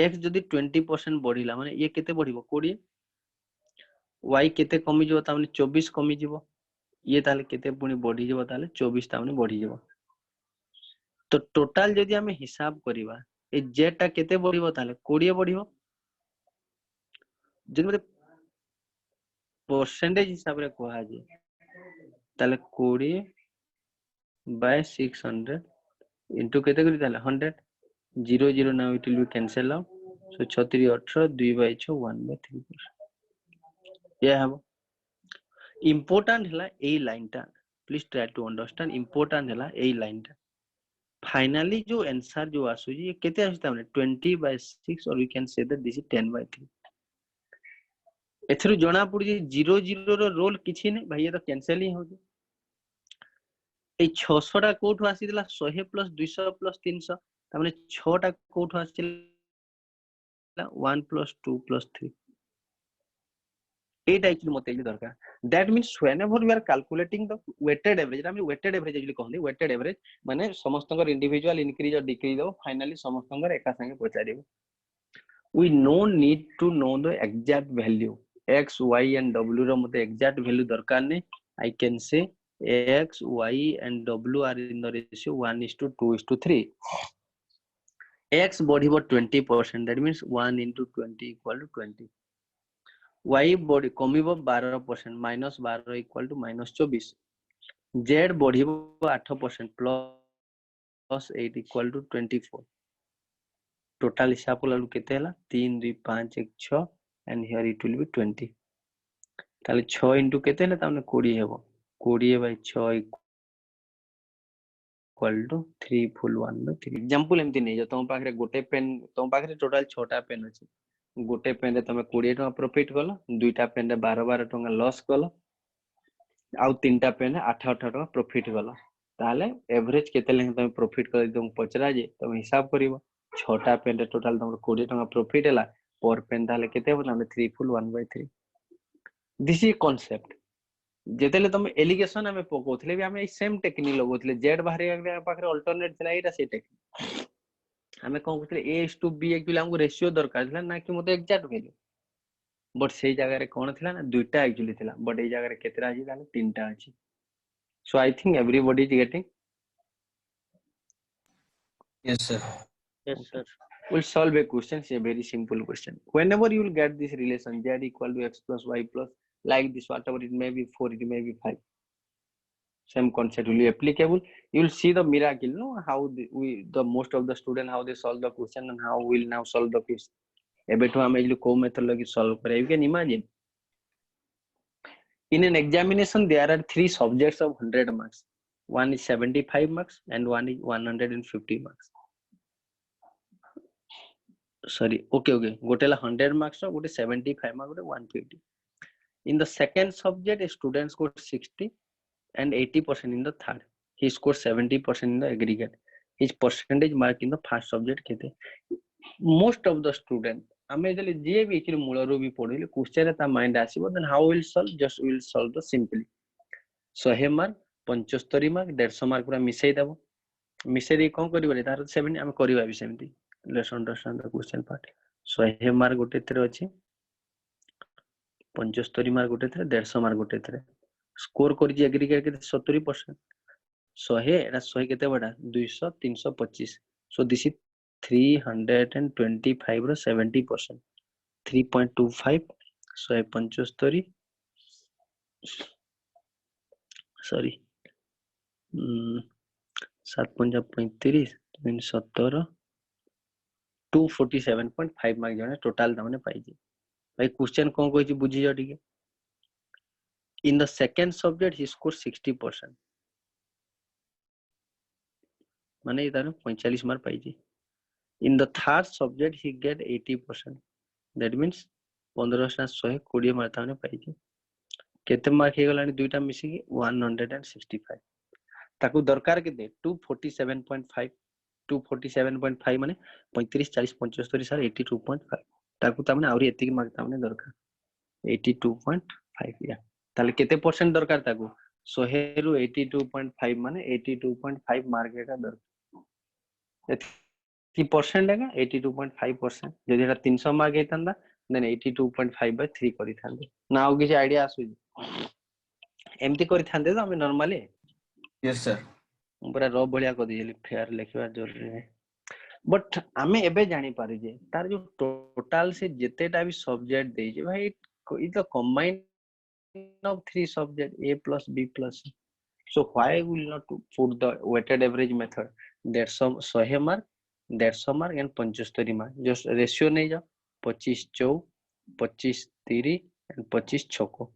x जदि 20% बढ़िला माने ये केते बढ़िबो 20, y केते कमी जबो ता माने 24 कमी जबो, ये ताले केते पुनी बढ़ी जबो ताले 24 ता माने बढ़ी जबो. तो टोटल जदि आमे हिसाब करिवा ए z ता केते बढ़िबो ताले 20 बढ़िबो. जदि मते परसेंटेज हिसाब रे कोहा जे ताले 20 by 600 into केते करी ताले 100. 0 0 now it will be cancel out. So 36 18 2 by 6 1 by 3%. Yeah have important hela ei line ta. Please try to understand. Important hela ei line ta. Finally जो answer जो आसु जी ये केते आसता माने 20 by 6 or we can say that this is 10 by 3. एथरु जणा पड़ी जे 0 0 रो role किछि नै भाई ये तो कैंसिल ही हो जे. ए 600 टा कोठु आसीला 100 plus 200 plus 300 ता माने 6 टा कोठु आसीला 1 plus 2 plus 3. एटा एक्चुअली मते जे दरकार. That means whenever we are calculating the weighted average, I mean weighted average एक्चुअली कहंदी weighted average माने समस्तंगर इंडिविजुअल इंक्रीज और डिक्रीज दो फाइनली समस्तंगर एका संगे पहुंचाइबो. We no need to know the exact value x y and w रो मते exact value दरकार नै. I can say x y and w are in the ratio 1:2:3. x बढ़िबो 20%, that means 1 into 20 equal to 20. y बॉडी कमिबो 12%, minus 12 equal to minus 24. z बढ़िबो 8% plus 8 equal to 24. Total हिसाब कलु केते हला 3 2 5 1 6 and here it will be 20. ताले 6 into केते हला ताने 20 हेबो. 20 by 6 equal to 3 full 1 by 3. Example एमति नै जे तम पाखरे गोटे पेन तम पाखरे टोटल 6 टा पेन अछि. गोटे पेन रे तमे 20 टका प्रॉफिट कलो, दुईटा पेन रे 12 12 टका लॉस कलो, आउ तीनटा पेन रे 8 8 टका प्रॉफिट कलो. ताले एवरेज केते लेन तमे प्रॉफिट कर दम पचरा जे तमे हिसाब करिवो. 6 टा पेन रे टोटल तमर 20 टका प्रॉफिट हला पर पेन ताले केते होला 3 full 1 by 3. This is concept. जेतेले तमे एलिगेशन हमें पकोथले भी हमें सेम टेक्निक लगोथले. जेड बाहरे आगे पाखरे अल्टरनेट थला एटा से टेक्निक हमें कोन कहथले a is to b actually हमको रेशियो दरकार थला ना कि मते एग्जैक्ट वैल्यू. बट से जगह रे कोन थिला ना दुईटा एक्चुअली थिला बट ए जगह रे केतरा अछि ताले तीनटा अछि so I think everybody is getting Yes, sir. Yes, okay sir. we'll solve a question. It's a very simple question. Whenever you will get this relation z equal to x plus y plus like this, whatever it may be 4, it may be 5, same concept will be applicable. You will see the miracle, no, how the most of the student how they solve the question and how we'll now solve the question. एबेठु हम एजलु को methodology solve करे. You can imagine in an examination there are 3 subjects of 100 marks. One is 75 marks and one is 150 marks. Sorry, okay, gote la 100 marks no, gote 75 marks, gote 150. In the second subject a student scored 60 and 80% in the third. He scored 70% in the aggregate. His percentage mark in the first subject kete. Most of the student ame jale je bi ekiri mularu bi podile question ta mind asibo, then how will solve? Just will solve the simply 100 mark 75 mark 150 mark पूरा मिसई देबो. मिसई दे कोन करिबो तार 70 हम करिबा भी सेमती. Let's understand the question part. 100 mark गोटे थरे अछि 75 mark गोटे थरे 150 mark गोटे थरे. स्कोर करि एग्रीगेट के 70%. 100 एटा 100 केते बडा 200 325. So this is 325 रो 70%. 3.25 175 sorry 7.35 17 247.5 मार्क जने टोटल तमने पाइजे. भाई क्वेश्चन कोन कहै छी बुझी जा ठीक है. In the second subject he scored 60%. माने इधर 45 mark पाइजे. In the third subject he get 80%. That means 15 ना 100 20 मार्क तमने पाइजे. केते मार्क हे गलानी दुईटा मिसी 165. ताकू दरकार केते 247.5 247.5 माने 35 40 75 सार 82.5. ताकू तमने आउरी एतिक मार्क तमने दरकार 82.5 या ताले केते परसेंट दरकार ताकू 100 रु 82.5 माने 82.5 मार्क एटा दरकार. एति परसेंट हेगा 82.5%. जदि एटा 300 मार्क हेतंदा देन 82.5/3 करि थांदे. नाउ किछ आईडिया आसु एमती करि थांदे तो हम नॉर्मली. Yes, sir. पूरा रो बलिया को दिली फेयर लिखवा जरूरी है. बट आमे एबे जानि पारि जे तार जो टोटल से जेतेटा भी सब्जेक्ट दे जे भाई it the combine of 3 subject A plus B plus C. So why will not put the weighted average method? That's some 100 mark 150 mark and 75 mark. Just ratio नहीं जाओ 25 4 25 3 and 25 6.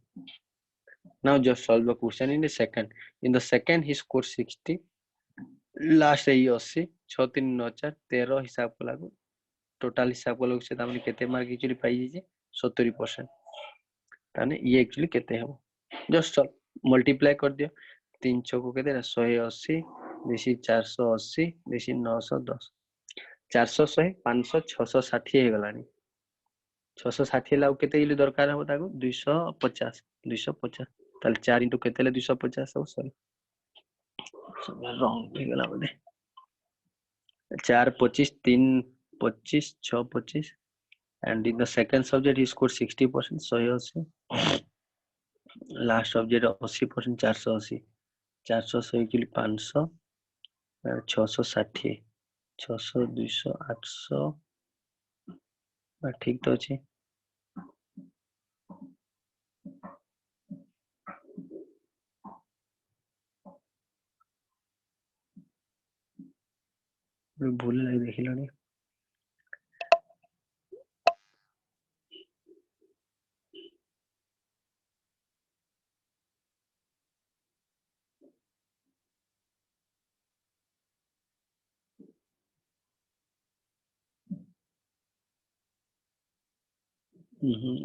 Now just solve the question in the second. In the second he scored 60. Last है 80 6 3 9 4 13 हिसाब को लागू total हिसाब को लोग से तामने केते मार्क एक्चुअली पाई जे 70%. ताने ये एक्चुअली केते है जस्ट मल्टीप्लाई कर दियो 3 6 को केते 180 देसी 480 देसी 910 400 100 500 660 हे गलानी 660 लाउ केते इली दरकार हो ताको 250 ताले 4 * केते ले 250 हो सॉरी रॉन्ग हे गला बोले 4 25 3 25 6 25 and in the second subject he scored 60% 180. Last subject 80% 480 400 के लिए 500 660 600 200 800 ठीक तो अछि भूल लगे देखिलानी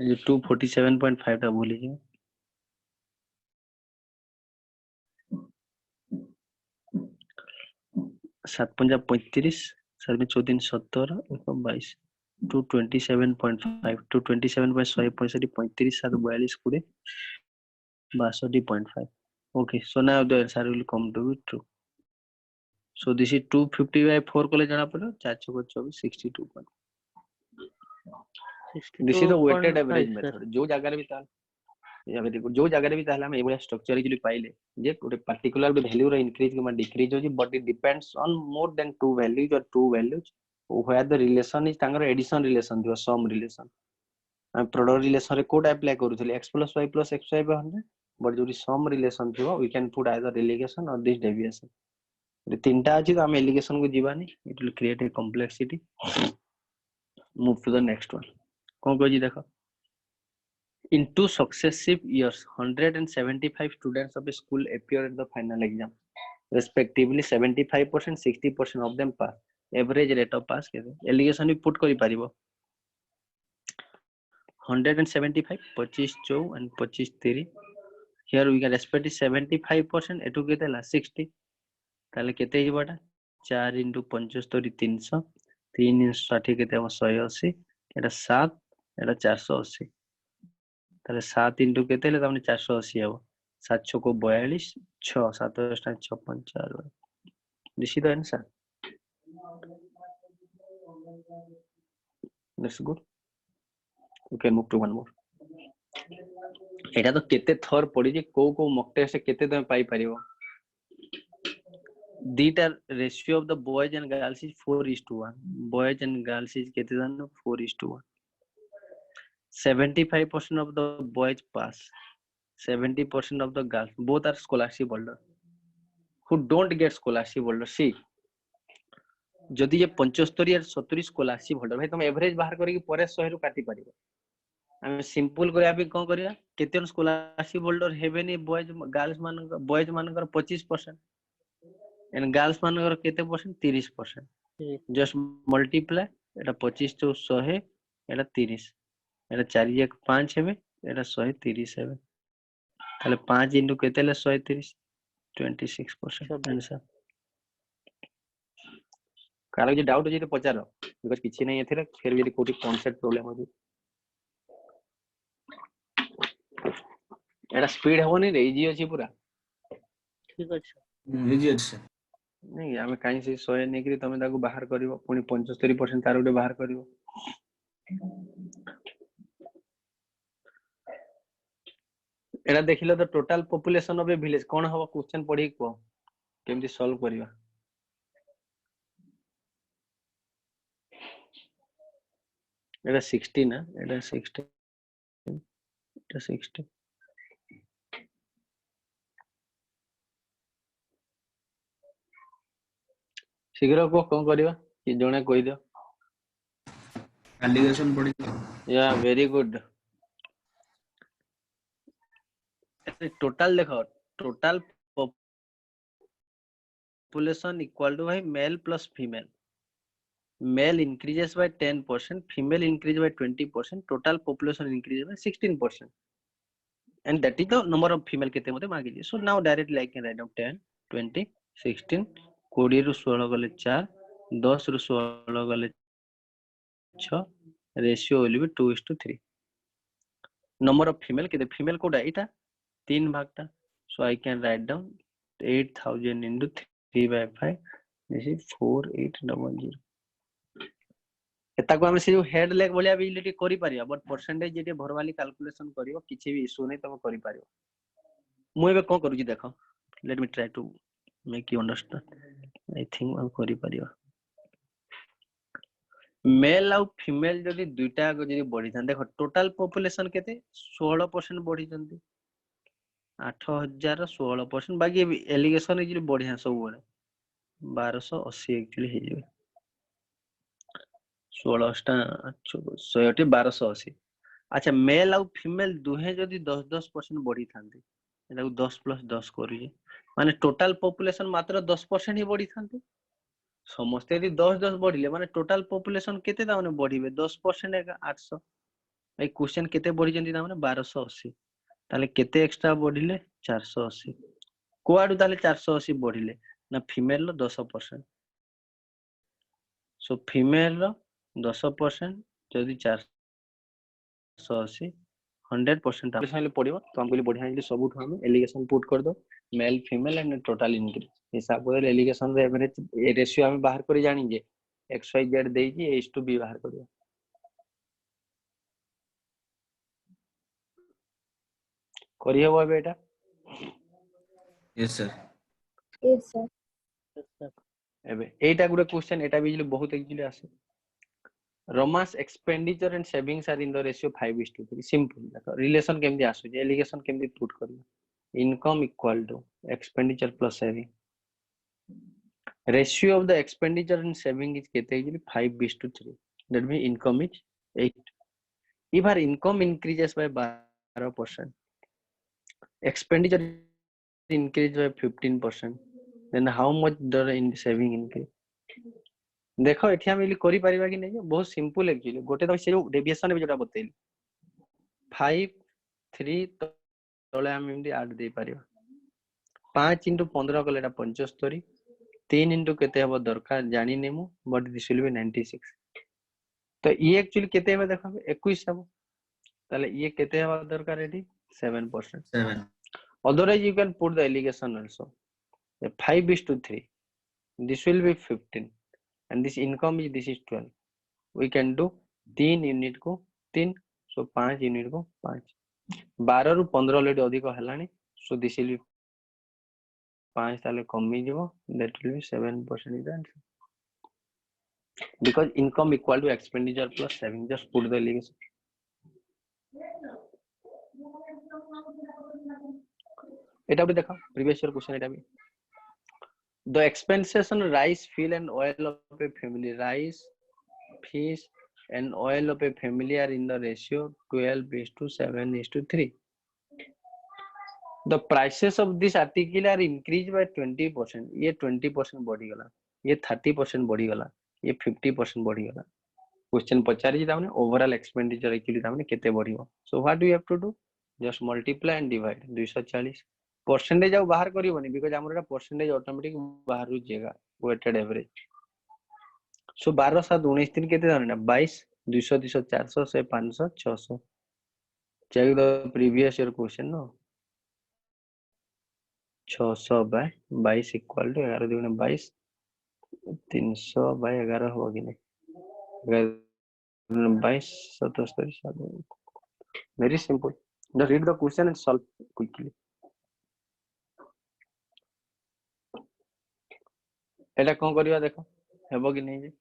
ये 247.5 टा भूल लीजिए 7 पंजा 35 7 में 14 17 22 227.5 227.5 35 7 42 कुड़े 62.5. Okay, so now the answer will come to be true. So this is 250/4 को ले जाना पड़ेगा 4 4 24 62. This is the weighted 62.5 average sir. Method जो जगह रे भी ताल या वेरी गुड जो जगह रे भी ताल हम एबोला स्ट्रक्चर इजिली पाइले जे गोटे पर्टिकुलर वैल्यू रे इंक्रीज कि डिक्रीज होजी but it depends on more than two values or two values where the relation is तांगर एडिशन रिलेशन दियो सम रिलेशन हम प्रोडक्ट रिलेशन रे कोड अप्लाई करूथले x + y + xy by 100 but जो सम रिलेशन थियो we can put either alligation or this deviation रे तीनटा अछि तो हम एलिगेशन को जीवानी it will create a complexity move to the next one कोन को जी देखो in two successive years 175 students of a school appear at the final exam respectively 75% 60% of them pass average rate of pass के allegation भी put करि परिबो 175 25 4 and 25 3 here we can expect 75% एटू केते ला 60 ताले केते हिबाटा 4 * 75 300 3 * 60 केते हम 180 एटा 7 एटा 480 ताले 7 * केते ले तमने 480 हो 7 6 को 42 6 7 6 56 this is the answer that's good we can move to one more एटा तो केते थर पड़ी जे को मॉक टेस्ट केते तमे पाई परिबो दीटा ratio of the boys and girls is 4:1 boys and girls is केते जानो 4:1 75% of the boys pass 70% of the girls both are scholarship holder who don't get scholarship holder see जदि ये 75 या 70 स्कॉलरशिप होल्डर भाई तुम एवरेज बाहर करके परे 100 रु काटी परिबो हम सिंपल करिया भी कोन करिया केते स्कॉलरशिप होल्डर हेबेनी बॉयज गर्ल्स मानकर 25% एंड गर्ल्स मानकर केते परसेंट 30% जस्ट मल्टीप्लाई एटा 25 * 100 एटा 30 एटा 4 1 5 हेबे एटा 130 हेबे ताले 5 * केते ले 130 26% आंसर काला जे डाउट जे पचारो बिकॉज़ किछि नै एथिरे फिर भी कोठी कांसेप्ट प्रॉब्लम होबी एटा स्पीड होनी रे इजी अछि पूरा ठीक अछि इजी अछि सर नहीं हमें कहीं से 100 नै कि तमे ताको बाहर करिवो पुनी 75% तार उडे बाहर करिवो एटा देखिलो तो total population of a village कोन हबो क्वेश्चन पढी को केमति सॉल्व करिवा एटा 60 ना एटा 60 एटा 60 शीघ्र को कोन करिवा कि जणे कहि दियो एलिगेशन पड़ी या वेरी गुड टोटल देखो total population equal to by male plus female male increases by 10% female increases by 20% total population increases by 16% and that is the number of female kete mote magi so now directly I can write down 10 20 16 20 ରୁ 16 ଗଲେ 4 10 ରୁ 16 ଗଲେ 6 ratio will be 2:3 number of female kete female कोडा इटा 3 भाग ता so I can write down 8000 into 3/5 this is 4800 एता को हम से जो हेड लेग बोलिया एबिलिटी करि परिया बट परसेंटेज जेटे भरवाली कैलकुलेशन करियो किछि भी इशू नै तम करि परियो मु एबे कोन करू जी देखो let me try to make you understand I think हम करि परियो मेल और फीमेल जदी दुईटा को जदी बढ़ी थान देखो टोटल पॉपुलेशन केते 16% बढ़ी जंती 8000 16% बाकी एलिगेशन इजली बढ़िया सब बळे 1280 एक्चुअली हे जे 16 टा 1280 अच्छा मेल और फीमेल दुहे जदी 10% बढ़ी थांती एटा 10 + 10 करी माने टोटल पॉपुलेशन मात्र 10% ही बढ़ी थांती समस्त यदि 10 बढ़िले माने टोटल पॉपुलेशन केते ता माने बढ़िबे 10% एका 800 ए क्वेश्चन केते बढ़ी जंती ता माने 1280 ताले केते एक्स्ट्रा बढ़िले 480 कोआडू ताले 480 बढ़िले ना फीमेल रो 10% सो फीमेल रो 10% जदी 480 100% आपले पड़िबो तो हम बोली बढ़िया जे सब उठा हम एलिगेशन पुट कर दो male female and total increase हिसाब रे एलिगेशन रे एवरेज रेशियो हम बाहर करी जानि जे xyz देई कि h to b बाहर करियो करी हबो एबे एटा Yes, sir. Yes, sir. एबे एटा गुडे क्वेश्चन एटा भी बहुत एक्चुअली आसे Rama's expenditure and savings are in the ratio 5:3 simple relation केमदी आसु जे एलिगेशन केमदी पुट करबो income equal to expenditure plus saving ratio of the expenditure and saving is kete actually 5:3 that means income is 8 if our income increases by 12% expenditure increase by 15% then how much the saving increase देखो एठी हम करि परिबा कि नै बहुत simple actually गोटे से जो डेविएशन भी जोटा बतैली 5 3 तळे हम एमडी ऐड दे परिबा 5 * 15 कले एटा 75 3 इंटू केते हबो दरकार जानि नेमु बट दिस विल बी 96 तो ये एक्चुअली केते हबो देखो 21 हबो ताले ये केते हबो दरकार एठी 7% 7. otherwise you can put the allegation also 5:3 this will be 15 and this income is this is 12 we can do 3 unit को 3 so 5 यूनिट को 5 12 रु 15 ऑलरेडी अधिक हलानी so this will be 5 ताले कमी जीवो that will be 7% is the answer because income equal to expenditure plus saving just put the allegation eta भी देखो previous year question eta भी the expenses on rice fuel and oil of a family rice fish and oil of a family are in the ratio 12:7:3 the prices of this article are increased by 20% ये 20% बढ़ी गला ये 30% बढ़ी गला ये 50% बढ़ी गला क्वेश्चन पचारि ता माने ओवरऑल एक्सपेंडिचर एक्चुअली ता माने केते बढ़ियो so what you have to do just multiply and divide 240 percentage आउ बाहर करिवनी बिकॉज़ हमर परसेंटेज ऑटोमेटिक बाहर रु जेगा वेटेड एवरेज सो 12 7 19 3 केते जाने 22 200 200 400 से 500 600 check the previous year question no 600 by 22 equal to 11 दुगुने 22 300 by 11 हो कि नहीं 22 77 very simple just read the question and solve quickly एटा कोन करिया देखो हेबो कि नहीं जे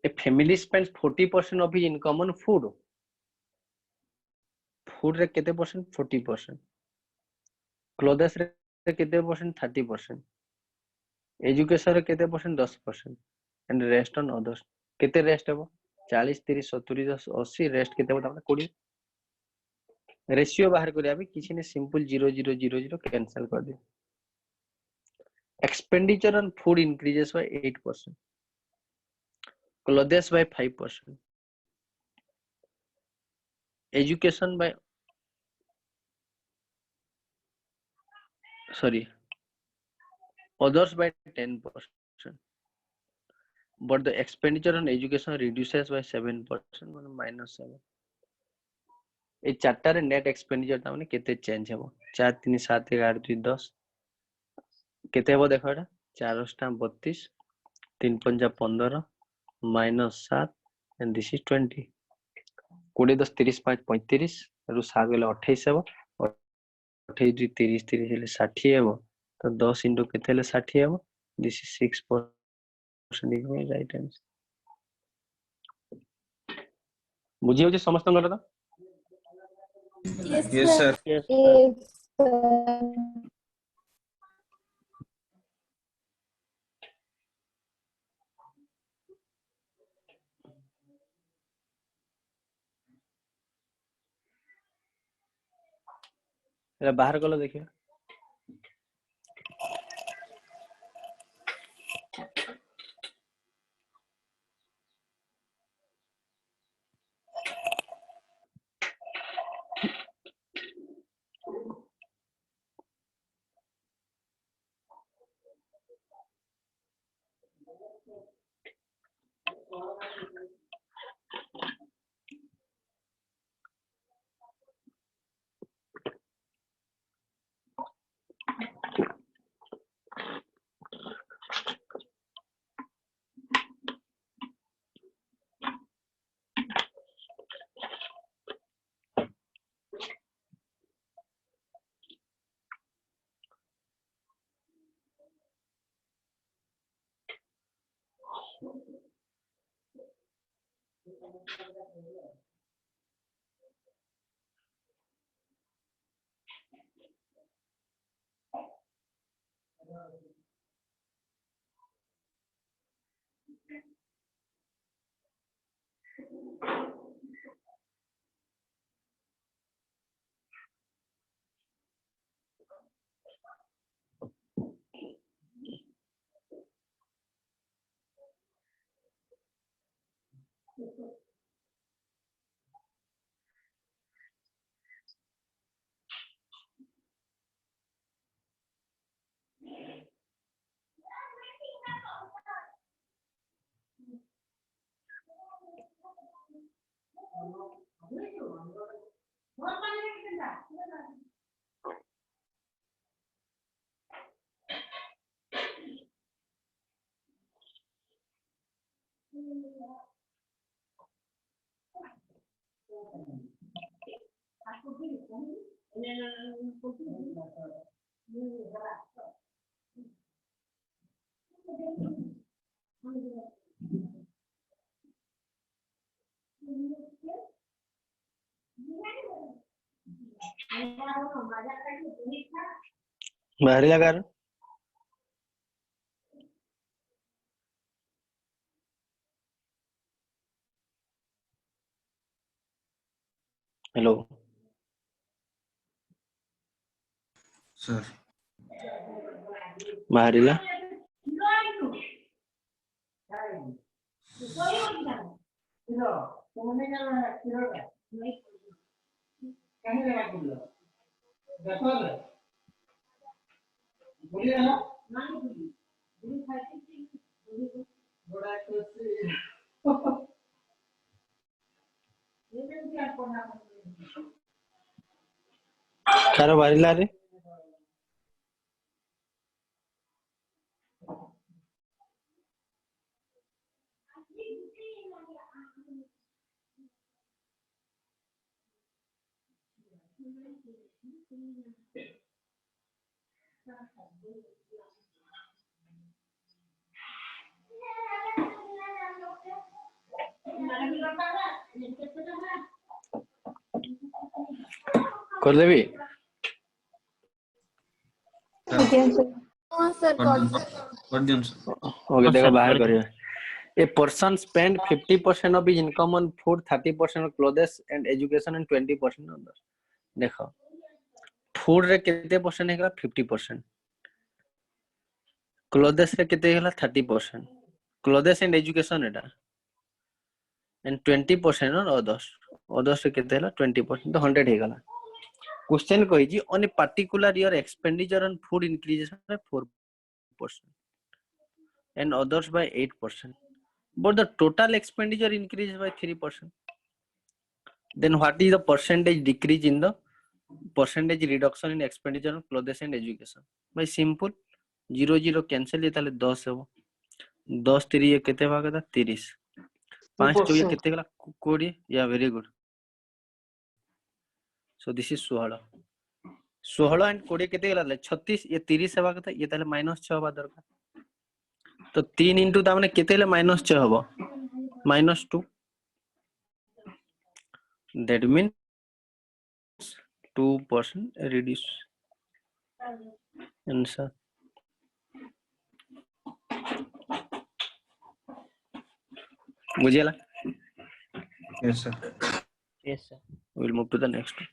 a family spends 40% of his income on food रे केते परसेंट 40% क्लोथ्स रे केते परसेंट 30% एजुकेशन रे केते percent 10% and rest on others केते रेस्ट हेबो 40 30 70 10 80 रेस्ट केते होता 20 रेशियो बाहर करिया भी किछि ने सिंपल 0 0 0 0 कैंसिल कर दे expenditure on food increases by 8% clothes by 5% education by others by 10% but the expenditure on education reduces by 7% -7 ए चारटा रे नेट एक्सपेंडिचर ता माने केते चेंज हेबो 4 3 7 11 2 10 केते हेबो देखो एटा 4 * 32 3 5 15 -7 and this is 20 20 10 30 5 35 रु 7 गेले 28 हेबो 28 2 30 30 हेले 60 हेबो तो 10 * केते हेले 60 हेबो this is 6% is my right answer बुझी हो जे समस्त गला तो Yes, Yes, sir. sir. Yes, sir. Yes, sir. एला बाहर कलो देखियो बाहरी लगा रहा हेलो Sir. बाहरी ला कार बाहरी ला रे कर देबी Again, sir. Oh, sir. What do you say? Okay देखो बाहर करिए A person spend 50% of his income on food, 30% on clothes and education, and 20% on others. देखो food रे कितने परसेंट है 50%, clothes रे कितने है 30%, clothes and education Etah, and 20% on others. others रे कितने है 20%, तो 100 है गला. Question कही जी on a particular year expenditure on food increases by 4% and others by 8%, but the total expenditure increases by 3%. Then what is the percentage decrease in the percentage reduction in expenditure on clothes and education? By simple 0 0 cancel ये ताले 10 है वो 10 3 ये कितने भागा था 30 5 2 ये कितने गला 20. Yeah, very good. So this is 16 16 and 20 कितने गला 36 ये 30 है भागा था ये ताले -6 हवा दरकार तो 3 into ता मैंने कितने ले -6 हवा -2. That means 2% reduce. Answer. मुझे ला. Yes, sir. Yes, sir. We'll move to the next one.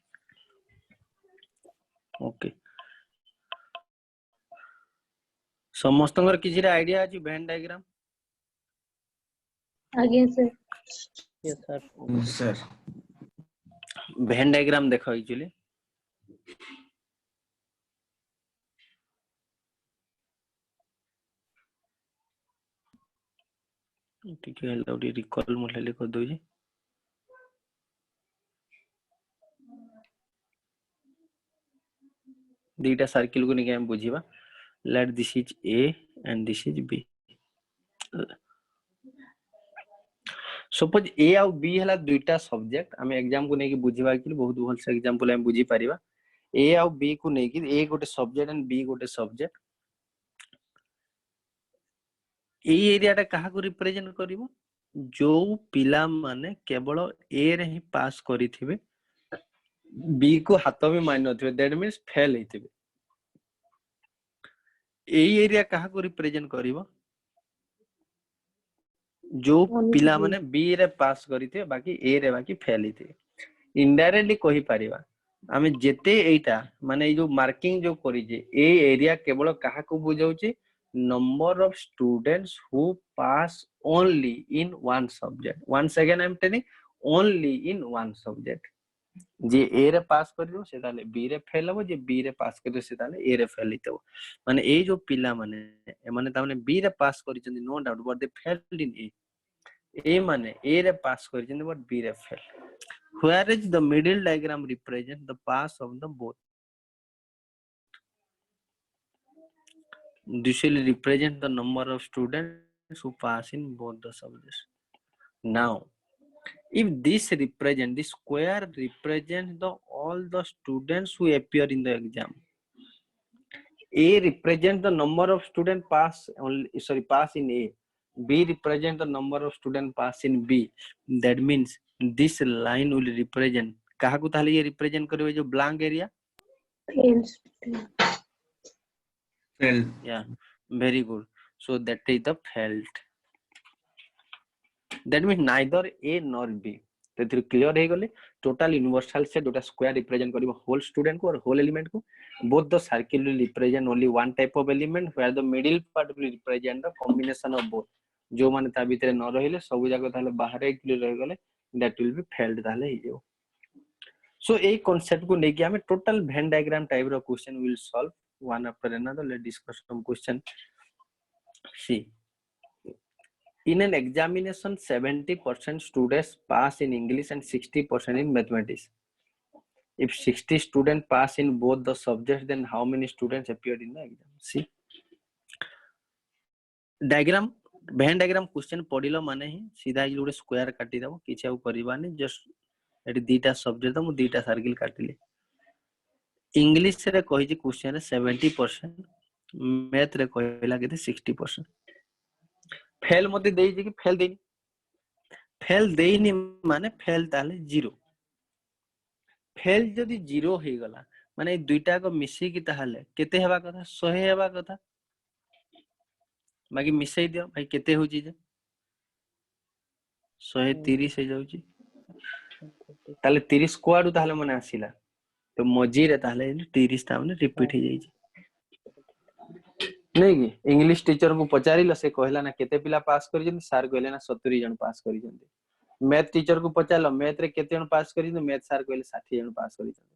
Okay. ସମସ୍ତଙ୍କର କିଛି ଆଇडिଆ ଅଛି Venn diagram? Again, sir. Yes, sir. Yes, sir. Venn diagram देखो actually. ଟିକେ ହେଲ୍ପ ଟିକେ ରିକଲ୍ ମୁଁ ହେଲେ କରି ଦଉଛି. दीटा सर्किल को नहीं बुझीबा. Let this is A and this is B. Suppose A और B हला दुईटा सब्जेक्ट आम एग्जाम को नहीं बुझीबा कि बहुत भल से एग्जांपल हम बुझी परिबा. A और B को नहीं कि A गोटे सब्जेक्ट एंड B गोटे सब्जेक्ट. ए एरिया टा कहा को रिप्रेजेंट करिवो जो पिला माने केवल ए रे ही पास करिथिबे बी को हाथ भी मानि नथिबे दैट मींस फेल हेतिबे एई एरिया काहा को रिप्रेजेंट करिवो जो पिला माने बी रे पास करिथिबे बाकी ए रे बाकी फेल हेतिबे इनडायरेक्टली कहि परिबा आमे जेते एटा माने ए जो मार्किंग जो करि जे ए एरिया केवल काहा को बुझाउची number of students who pass only in one subject once again I am telling only in one subject जे ए रे पास करियो से ताले बी रे फेल हो जे बी रे पास करियो से ताले ए रे फेल हितो माने ए जो पिला माने माने ता माने बी रे पास करिचंदी no doubt but they failed in A माने ए रे पास करिचंदी बट बी रे fail where is the middle diagram represent the pass of the both this will represent the number of students who pass in both the subjects now if this represent this square represents the all the students who appear in the exam a represents the number of students pass only pass in a b represents the number of students pass in b that means this line will represent kaha ko thale ye represent karibe jo blank area Failed. yeah very good so that is the failed that means neither a nor b तो clear हे गले total universal से दोटा square represent करिवो whole student को और whole element को both the circle will represent only one type of element where the middle part will represent the combination of both जो माने ता भीतर न रहिले सब जाको ताले बाहर क्लियर रह गले that will be failed ताले हे जो सो ए कांसेप्ट को लेके हमें टोटल वेन डायग्राम टाइप रो question will solve one after another let's discuss some question see in an examination 70% students pass in English and 60% in mathematics if 60 students pass in both the subjects then how many students appeared in the exam see diagram Venn diagram question पढिलो माने ही सीधा ही जोडे square काटी दबो किछ आउ करबानी just eighty दीटा subject तो मु दीटा सर्किल काटिले इंग्लिश रे कहि जे क्वेश्चन 70% मैथ रे कहला केते 60% फेल मते देई जे कि फेल देइनी माने फेल ताले 0 फेल जदी 0 हे गला माने दुईटा को मिसी कि ताले केते हेबा कथा 100 हेबा कथा बाकी मिसई दियो भाई केते होची जे 130 हे जाउची ताले 30 कोआडू ताले मने आसीला तो मजी रे ताले 30 ता मने रिपीट हे जाईची नहीं कि इंग्लिश टीचर को पचारिला से कहला ना केते पिला पास करि जंदी सर कहले ना 70 जन पास करि जंदी मैथ टीचर को पचारलो मैथ रे केते जन पास करि जंदी मैथ सर कहले 60 जन पास करि जंदी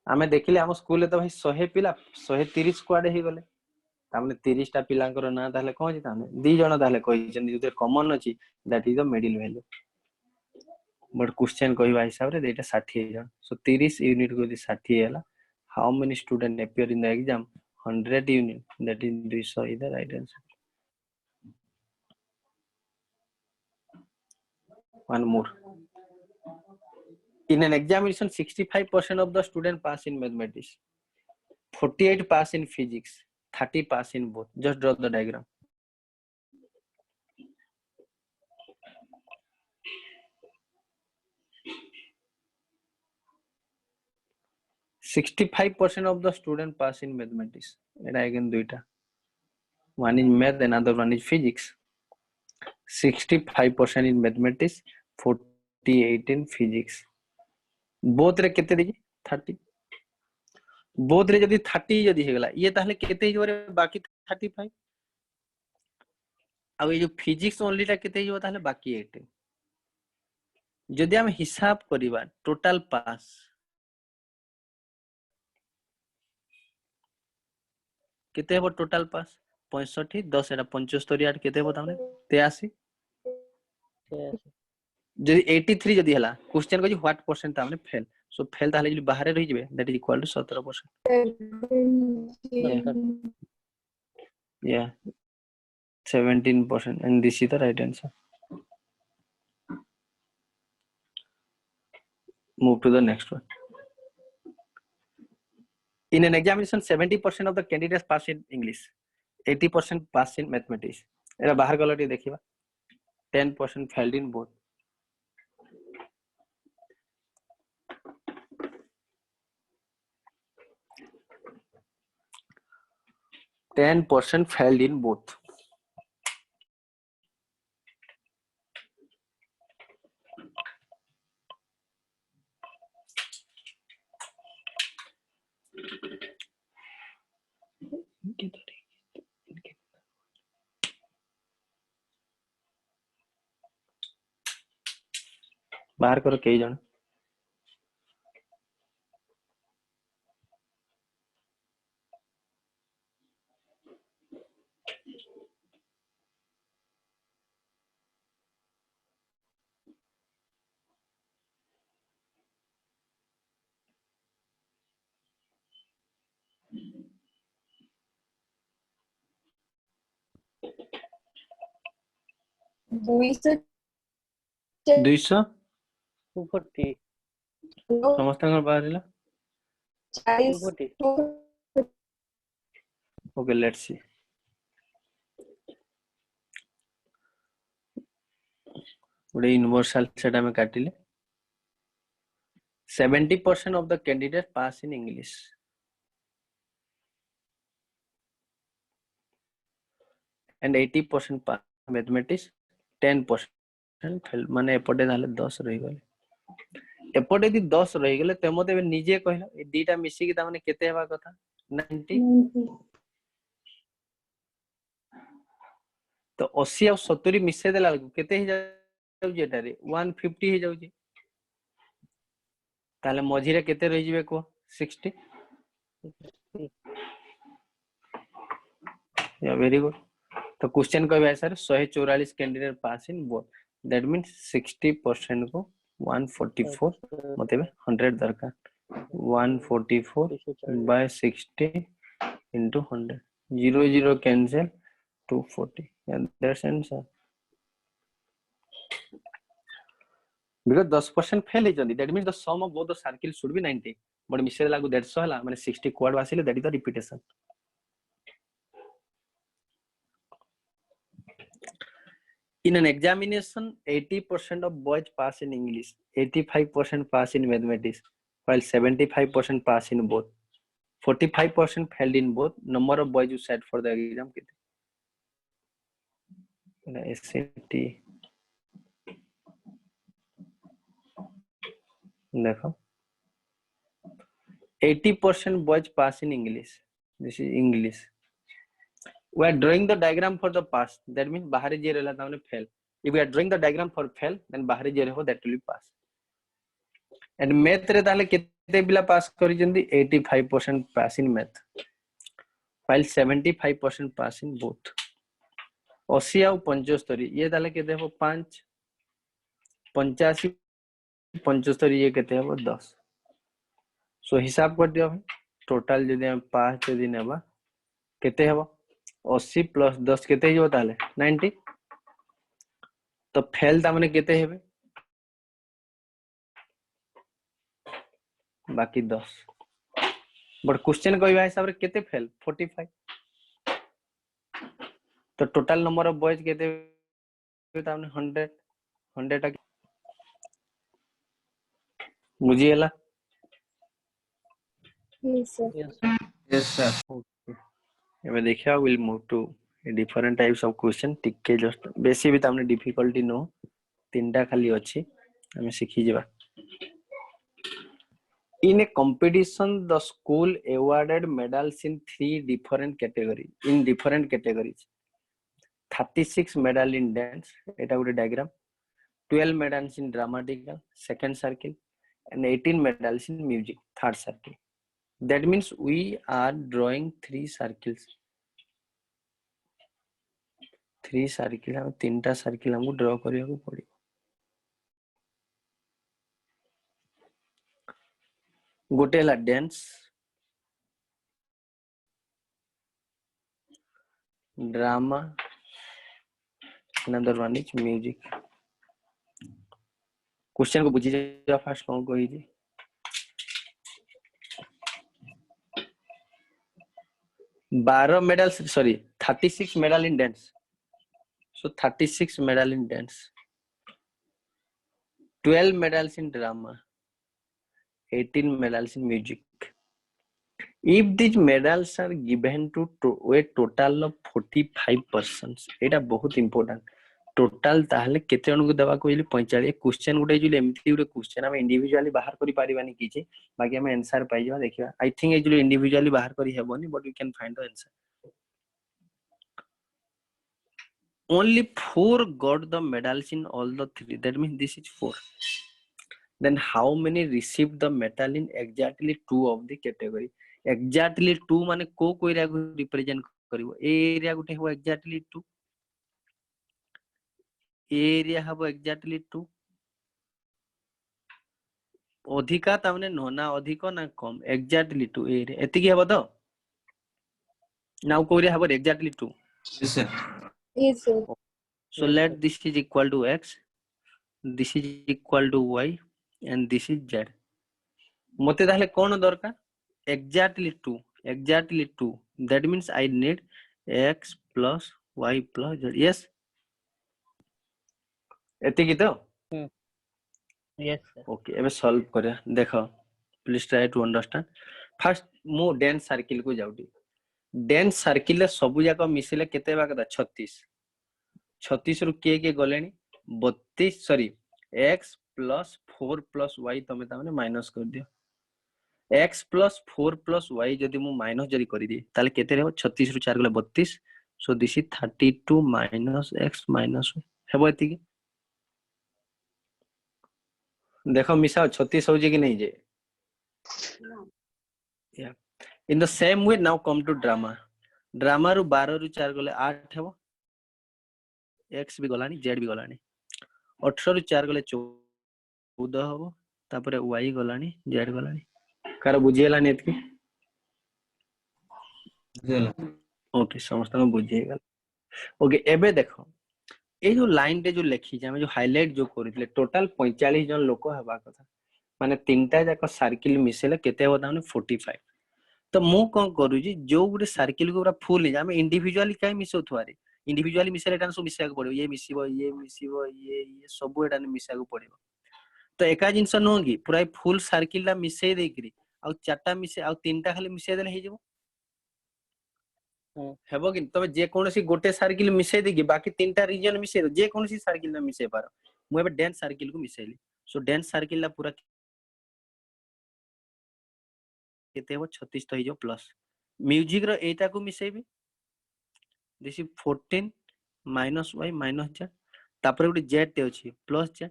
आमे देखिले हम स्कूल तो भाई 100 पिला 130 स्क्वाड हे गले तामने 30 टा पिलांकर ना ताले कोन जे ताने दी जण ताले कहि जंदी जे कॉमन अछि that is the middle value but question कहबा हिसाब रे देटा 60 जन सो 30 यूनिट को 60 हैला how many student appear in the exam 100 unit that is 200 is the right answer one more in an examination 65% of the student pass in mathematics 48 pass in physics 30 pass in both just draw the diagram (65% of the student pass in mathematics and again duita one in math another one is physics 65% in mathematics 48 in physics both रे केते देजी 30 both रे जदी 30 जदी हे गला ये ताहले केते हिजो रे बाकी 35 आ ये जो फिजिक्स ओनली टा केते हिजो ताहले बाकी 18 जदी हम हिसाब करिबा टोटल पास केते हो टोटल पास 65 10 एटा 75 8 केते हो तामने 83 जदी 83 जदी हला क्वेश्चन को व्हाट परसेंट तामने फेल सो फेल ताले जदी बाहर रहि जबे that is equal to 17% yeah 17% and this is the right answer move to the next one in an examination 70% of the candidates pass in English 80% pass in mathematics era बाहर गलती देखिबा 10% failed in both. failed in both. बाहर करो कई जन Luisa 200 240 समस्त बाहर 240 okay let's see गोटे यूनिवर्सल सेट में काटिले 70% of the candidates pass in English and 80% pass in mathematics 10% fail माने एपटे नाले 10 रही गले एपटे दी 10 रही गले ते मते निजे कहला ए दीटा मिसी की ता माने केते हेबा कथा 90 तो 80 और 70 मिसे देला केते ही जाउजे एटारे 150 ही जाउजे ताले मझिरे केते रही जिवे को 60 या वेरी गुड तो क्वेश्चन कहबे sir 144 candidate pass in both that means 60% को 144 मतलब 100 दरकार 144 by 60 into 100 0 0 cancel 240 and that's answer because 10% fail he jandi that means the sum of both the circles should be 90 but मिसे लागू 150 हला माने 60 quad वासिले that is the repetition in an examination 80% of boys pass in English 85% pass in mathematics while 75% pass in both 45% failed in both number of boys you set for the exam kete SAT देखो 80% boys pass in English this is English we are drawing the diagram for the pass that means bahari je rela ta mane fail if we are drawing the diagram for fail then bahari je reho that will be pass and math re tale kete pila pass kari jandi 85% pass in math while 75% pass in both 80 ଆଉ 75 ये ताले केते हो 5 85 75 ये केते हो 10 सो हिसाब कर दियो टोटल जदी हम 5 जदी नेबा केते हो 80 प्लस 10 केते हो ताले 90 तो फेल ता माने केते हेबे बाकी 10 बट क्वेश्चन कहबा हिसाब रे केते फेल 45 तो टोटल नंबर ऑफ बॉयज केते ता माने 100 बुझिएला Yes, sir. Yes, sir. okay एबे देखिया will move to different types of question टिके जस्ट बेसी भी तामने डिफिकल्टी नो तीनटा खाली अछि हमें सिखि जेबा in a competition the school awarded medals in 3 different categories 36 medal in dance eta ଗୋଟେ diagram 12 medals in dramatical second circle and 18 medals in music third circle that means we are drawing 3 circles 3 circle हम तीनटा circle हमको draw करिया को पड़ी गोटे ला dance drama another one is music question को बुझी जा फर्स्ट कौन कोई जी 12 medals sorry 36 medal in dance So 36 medal in dance, 12 medals in drama, 18 medals in music. If these medals are given to a total of 45 persons, এটা बहुत important. Total ताहले केते जन को देवा कोइली 45 क्वेश्चन गुटे जुले एमती गुटे क्वेश्चन हम इंडिविजुअली बाहर करि पारिबानी किछि बाकी हम आंसर पाइ जबा देखिबा. आई थिंक ए जुले इंडिविजुअली बाहर करि हेबोनी but we can find the answer. Only 4 got the medals in all the 3. That means this is 4. Then how many received the medal in exactly 2 of the category? Exactly 2 माने को area को represent करिवो. ए area गुटे हो exactly 2. ए area हबो exactly 2. अधिका तामने न ना अधिक ना कम. Exactly 2 एरिया एतिकी हबो तो. Now को एरिया हबो exactly 2. Yes, sir. Yes, sir. So let this is equal to x, this is equal to y, and this is z. मते ताहले कोन दरकार? Exactly 2. Exactly 2. That means I need x plus y plus z. Yes. एतिकी तो? Yes, sir. Okay. एबे solve करिया. देखो. Please try to understand. First मो dense circle को जाउटी. Dense circle सबु जाक मिसिले केते बा कथा 36. 36 रु के गलेनी 32 sorry x plus 4 plus y तमे ताने माइनस कर दियो. x plus 4 plus y जदि मु माइनस जरी करि दे ताले केते रहबो 36 रु 4 गले 32. सो this is 32 minus x minus y हेबो एतिकी. देखो मिसा 36 हो जे कि नहीं जे. Yeah. In the same way now come to drama. Drama रु 12 रु 4 गले 8 हेबो. x भी गलानी z भी गलानी. 18 रु 4 गले 14 हेबो. तापरे y गलानी z गलानी. कार बुझियलानी एतकी. ओके समस्त को बुझियगल. ओके एबे देखो ए जो लाइन रे जो लिखि जे हम जो हाईलाइट जो करितले टोटल 45 जन लोक हेबा कथा माने तीनटा जाक सर्किल मिसेले केते होता माने 45. तो मु कोन करू जी जो गुटे सर्किल को पूरा फुल हे हम इंडिविजुअली काई मिसो थुआरे इंडिविजुअली मिसेले एटा सब मिसया को पड़ो ये मिसिबो ये सब एटा मिसया को पड़ो. तो एका जिंस न कि पूरा फुल सर्किल ला मिसे देकरी आ चारटा मिसे आ तीनटा खाली मिसे देले हे जेबो. हेबो कि तबे जे कोनोसी गोटे सर्किल मिसे देकी बाकी तीनटा रीजन मिसे जे कोनोसी सर्किल ना मिसे पारो. मु एबे डेंस सर्किल को मिसेली. सो डेंस सर्किल ला पूरा केते हो 36 तो हिजो प्लस म्यूजिक रो एटा को मिसेबी. This is 14 minus y minus z. तापर गुटे z ते अछि plus z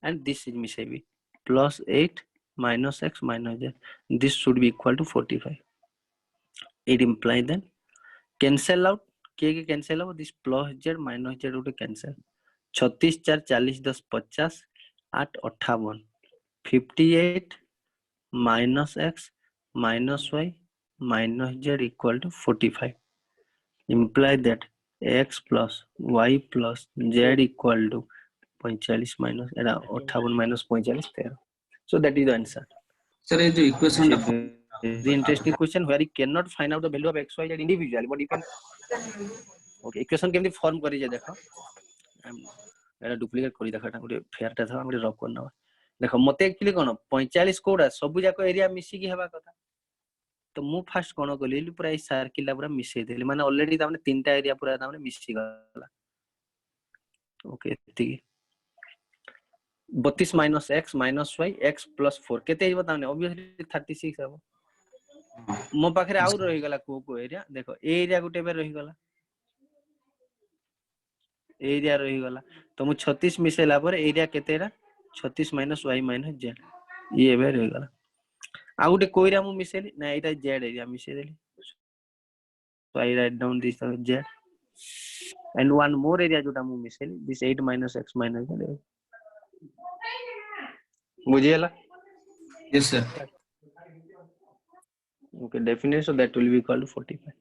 and this is मिसेबी plus 8 minus x minus z. This should be equal to 45. It implies then cancel out के cancel out this plus z minus z Gute cancel. 36 4 40 10 50 8 58 58 minus x minus y minus z equal to 45. Imply that x plus y plus z equal to 45 minus 58 minus 45 13. So that is the answer. Sir, is the equation the interesting question where you cannot find out the value of x y z individually, but you can. Okay, equation केमती form करी जे देखो. Era duplicate करी देखा टा गुटे fair टा था गुटे rock करना. देखो मते एक्चुअली कोन 45 कोडा सब जाको एरिया मिसी की हेबा कथा. तो मु फास्ट कोन कलिली पूरा ई सर्किल पूरा मिसे देली माने ऑलरेडी तामने तीनटा एरिया पूरा तामने मिसी गला. ओके ठीक 32 minus x minus y x plus 4 केते हिबो तामने ऑब्वियसली 36 हेबो. मो पाखरे आउ रहि गला को एरिया देखो ए एरिया गुटे बे रहि गला एरिया रहि गला. तो मु 36 मिसेला पर area केतेरा 36 minus y minus z ये बे रहि गला. आ गुटे कोइरा मु मिसेली ना एटा z एरिया मिसे देली. So I write down this z and one more area जोटा मु micelle this 8 minus x minus z. बुझियला? Yes, sir. Okay, definitely so that will be equal to 45.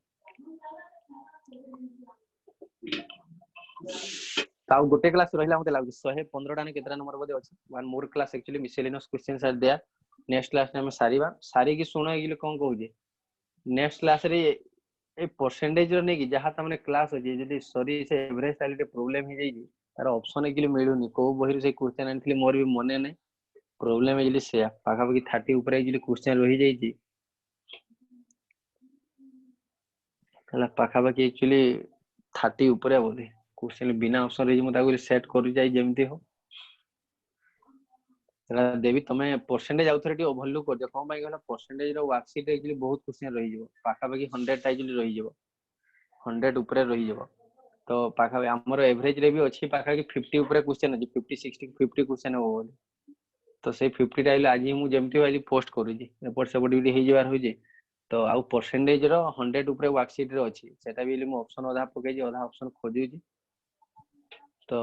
ताऊ गोटे क्लास रहिला मते लागु 115 टा ने केतरा नंबर बदे अछि. One more class actually miscellaneous questions are there. Next class में हम सारीबा सारी की सुनो एगिले कोन कहू जे नेक्स्ट क्लास रे ए परसेंटेज रो नै कि जहा त माने क्लास हो जे जदी सॉरी से एवरेज ताले प्रॉब्लम हे जाई जी तार ऑप्शन एकली मिलुनी को बहिर से क्वेश्चन आनथली मोर भी मने नै प्रॉब्लम एकली से पाखा पाखी 30 ऊपर एकली क्वेश्चन रही जाई जी हला पाखा पाखी एक्चुअली 30 ऊपर बोले क्वेश्चन बिना ऑप्शन रे म ताको सेट करू जाई जेमती हो देवी तमे परसेंटेज आउथरे टी ओवरलुक कर दे कोन बाई गला परसेंटेज रो वर्कशीट एक्चुअली बहुत क्वेश्चन रही जिवो पाखा पाखी 100 एक्चुअली रही जिवो 100 ऊपर रही जिवो तो पाखा हमर एवरेज रे भी अछि पाखा की 50 ऊपर क्वेश्चन अछि 50 60 50 क्वेश्चन हो बोले तो से 50 टाइल आज मु जेमती आज पोस्ट करू जी रिपोर्ट सब ड्यूटी हे जबार हो जे तो आउ परसेंटेज रो 100 ऊपर वर्कशीट रे अछि सेटा भी मु ऑप्शन आधा पके जे आधा ऑप्शन खोजू जी तो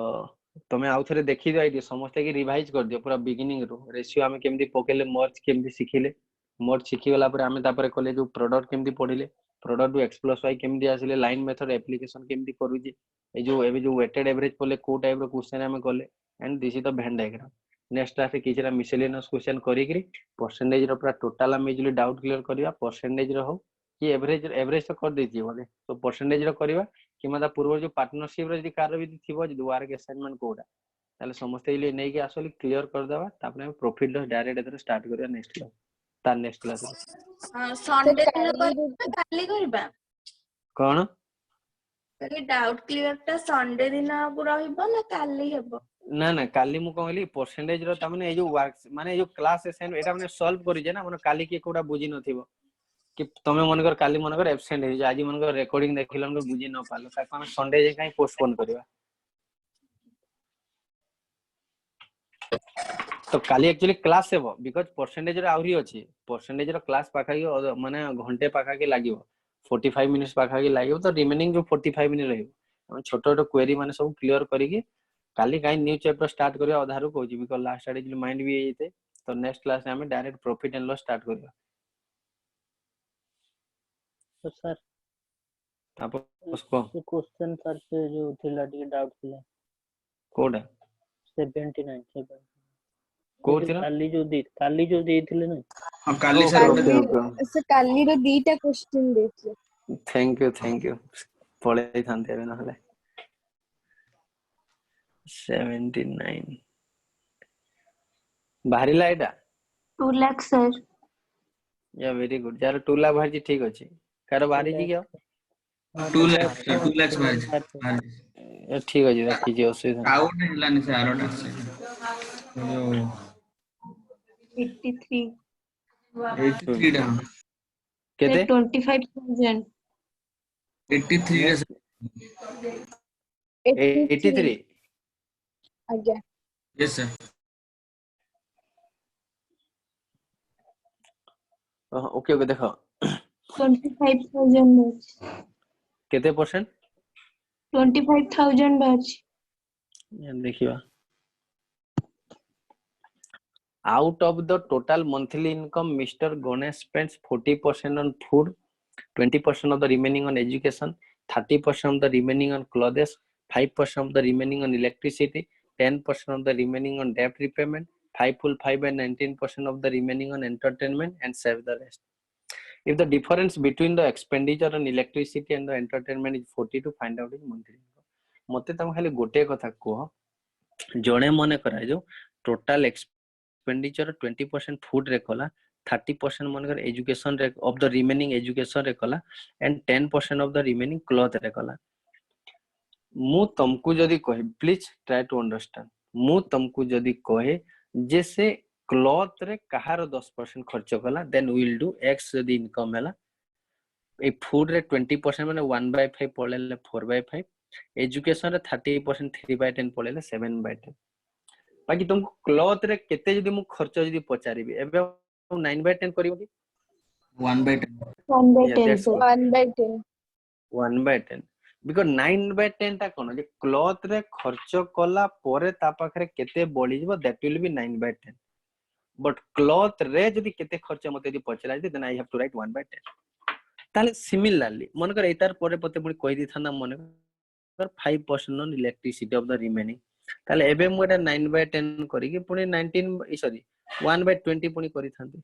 तमे आउ थरे देखि जाई समस्त की रिवाइज कर दियो पूरा बिगिनिंग रो रेशियो हमें केमदी पकेले मर्ज केमदी सिखिले मर्ज सिखि गला पर हमें तापर कले जो प्रोडक्ट केमदी पढिले प्रोडक्ट टू x + y केमदी आसिले लाइन मेथड एप्लीकेशन केमदी करू जी ए जो वेटेड एवरेज पले को टाइप रो क्वेश्चन हमें कले and this is the Venn diagram next class किछरा मिसेलेनियस क्वेश्चन करी करी परसेंटेज रो पूरा टोटल हम इजिली डाउट क्लियर करिया परसेंटेज रो हो कि एवरेज तो कर देती बोले तो परसेंटेज रो करिवा कि माता पूर्व जो पार्टनरशिप रो जदी कार भी थिबो जदी वर्क असाइनमेंट कोडा ताले समस्त इले नै कि आसले क्लियर कर देबा तापरे प्रॉफिट लॉस डायरेक्ट एतर स्टार्ट करिया नेक्स्ट क्लास तार नेक्स्ट क्लास संडे दिन करबा काली करबा कोन काली डाउट क्लियर ता संडे दिन को रहइबो ना काली हेबो ना ना काली मु कहली परसेंटेज रो तामने ए जो वर्क माने जो क्लास असाइन एटा माने सॉल्व करि जे ना माने काली के कोडा बुझी नथिबो कि तमे मन कर काली मन कर एब्सेंट हे जे आज मन कर रिकॉर्डिंग देखिलन को बुझी न पालो ताको हम संडे जे काई पोस्टपोन करबा तो काली एक्चुअली क्लास हेबो बिकॉज़ परसेंटेज रो आउरी अछि परसेंटेज रो क्लास पाखा की माने घंटे पाखा की लागिवो 45 मिनिट्स पाखा की लागिवो तो रिमेनिंग जो 45 मिनिट रहिबो हम छोटो छोटो क्वेरी माने सब क्लियर करी की काली काई न्यू चैप्टर स्टार्ट करिया आधारु कहूची बिकॉज़ लास्ट आडे जो माइंड भी हेते तो नेक्स्ट क्लास में हम direct profit and loss start करिया तो सर आप उसको क्वेश्चन सर से जो थिला टी डाउट थिला कोड 79 को थिला काली जो देथिले ना हां काली सर से काली रो दीटा क्वेश्चन देखिए थैंक यू पळे थांते बे नहले 79 बाहरिला एटा 2 लाख सर या वेरी गुड यार 2 लाख बाहर जी ठीक अछि कार बाहरी जी क्या 2 लाख मार ये ठीक अछि रखी जे असुविधा आउट हिलानी से आरोटा से जो 83 83 डा केते 25,000 83 83 आज्ञा यस सर ओके ओके देखो 25,000 बैच केते परसेंट 25,000 बैच ये देखिबा out of the total monthly income Mr. Ganesh spends 40% on food 20% of the remaining on education 30% of the remaining on clothes 5% of the remaining on electricity 10% of the remaining on debt repayment 5 full 5 and 19% of the remaining on entertainment and save the rest if the difference between the expenditure on electricity and the entertainment is 40 to find out his monthly income मते तम खाली गोटे कथा को जणे मने करा जो टोटल expenditure 20% food रे कला 30% मनकर education रे of the remaining education रे कला and 10% of the remaining cloth रे कला मु तुमको जदी कहे प्लीज ट्राई टू अंडरस्टैंड मु तुमको जदी कहे जैसे क्लॉथ रे कहार 10% खर्च कला देन विल डू x जदी इनकम हैला ए फूड रे 20% माने 1/5 पळेले 4/5 एजुकेशन रे 30% 3/10 पळेले 7/10 बाकी तुमको क्लॉथ रे केते जदी मु खर्च जदी पचारिबी एबे 9/10 करिवो कि 1/10 1/10 बिकॉज़ 9/10 ता कोन जे क्लॉथ रे खर्च कला परे ता पाखरे केते बळी जबो that will be 9/10 but cloth रे जदी केते खर्च मते जदी पचरा दे then I have to write 1/10 ताले सिमिलरली मन कर एतार परे पते पुनी कहि दी थाना मन कर 5% on elasticity of the remaining ताले एबे मु एटा 9/10 करी कि पुनी 19 सॉरी 1/20 पुनी करी थांती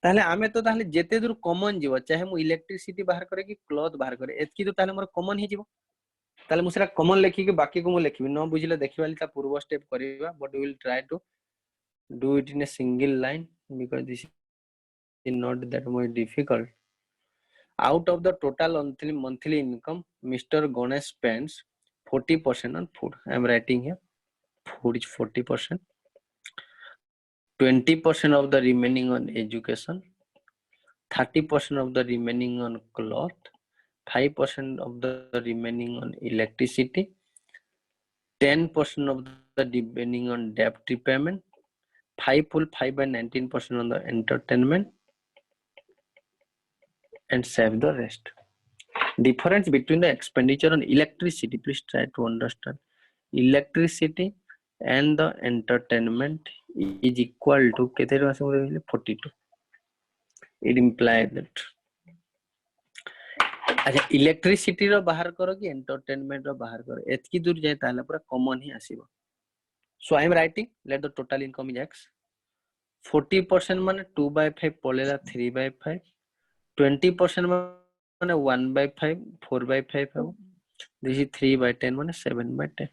ताले आमे तो ताले जेते दूर कॉमन जीव चाहे मु इलेक्ट्रिसिटी बाहर करे कि क्लॉथ बाहर करे एतकी तो ताले मोर कॉमन ही जीव ताले मु सेरा कॉमन लेखि के बाकी को मु लेखिबि न बुझिले देखिबाली ता पूर्व स्टेप करिवा but we will try to do it in a single line because this is not that much difficult. Out of the total monthly income, Mr. Ganesh spends 40% on food. I am writing here. Food is 40%. 20% of the remaining on education. 30% of the remaining on cloth. 5% of the remaining on electricity. 10% of the remaining on debt repayment. 5 by 19% on the entertainment. And save the rest. Difference between the expenditure on electricity, please try to understand. Electricity and the entertainment is equal to 42. It implies that अच्छा electricity रो बाहर करो कि entertainment रो बाहर करो एतकी दूर जाए ताले पूरा कॉमन ही आसीबो so I am writing let the total income is x 40% माने 2/5 पलेला 3/5 20% माने 1/5 4/5 हो this is 3/10 माने 7/10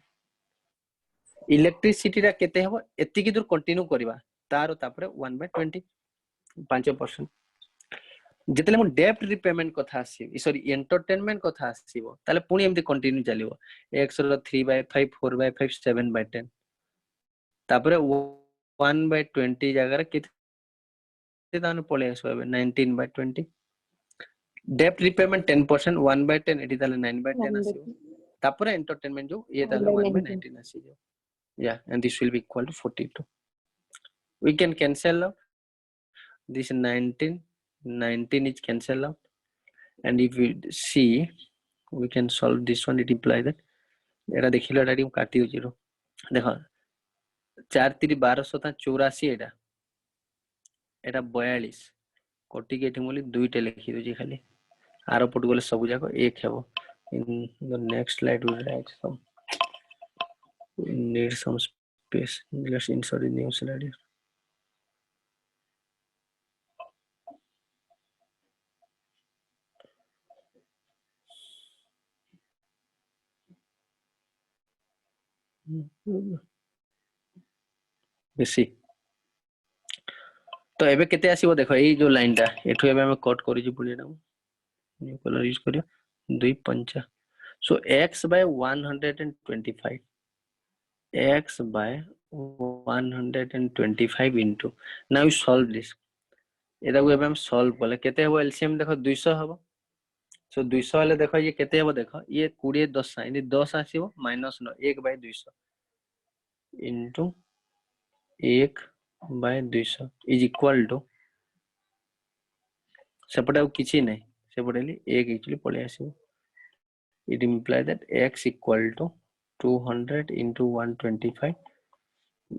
इलेक्ट्रिसिटी रा केते हो एतिकी दूर कंटिन्यू करबा तारो तापरे 1/20 5% जेतले मो डेब्ट रिपेमेंट कथा आसी सॉरी एंटरटेनमेंट कथा आसीबो ताले पुनी एमती कंटिन्यू चलिबो x रो 3/5 4/5 7/10 तापरे 1/20 जगह केते ताने पळे आसो 19/20 डेब्ट रिपेमेंट 10% 1/10 एटी ताले 9/10 आसीबो तापरे एंटरटेनमेंट जो ये ताले 1/19 आसीबो yeah and this will be equal to 42 we can cancel out this 19 is cancel out and if we see we can solve this one it imply that Etah देखिलो Etah Tim काटी zero देखो 4 3 1284 एटा एटा 42 कोटि के एठी मोली दुईटे लिखि doji खाली आरो पट गले सब जाको एक हेबो in the next slide we write some we need some space let's insert a new slide here. बेसी तो एबे केते आसीबो देखो एई जो लाइन टा एठु एबे हम कट करि जी पुनी ना न्यू कलर यूज करियो 2 5 so x by 125 x by 125 into now you solve this एदा को एबे हम सॉल्व करले केते हो एलसीएम देखो 200 हबो सो 200 वाले देखो ये केते हबो देखो ये 20 10 यानी 10 आसीबो minus 9 1 by 200 into 1 by 200 is equal to सेपटे किछि नै सेपटे 1 एक्चुअली पळे आसीबो it implies that x equal to 200 into 125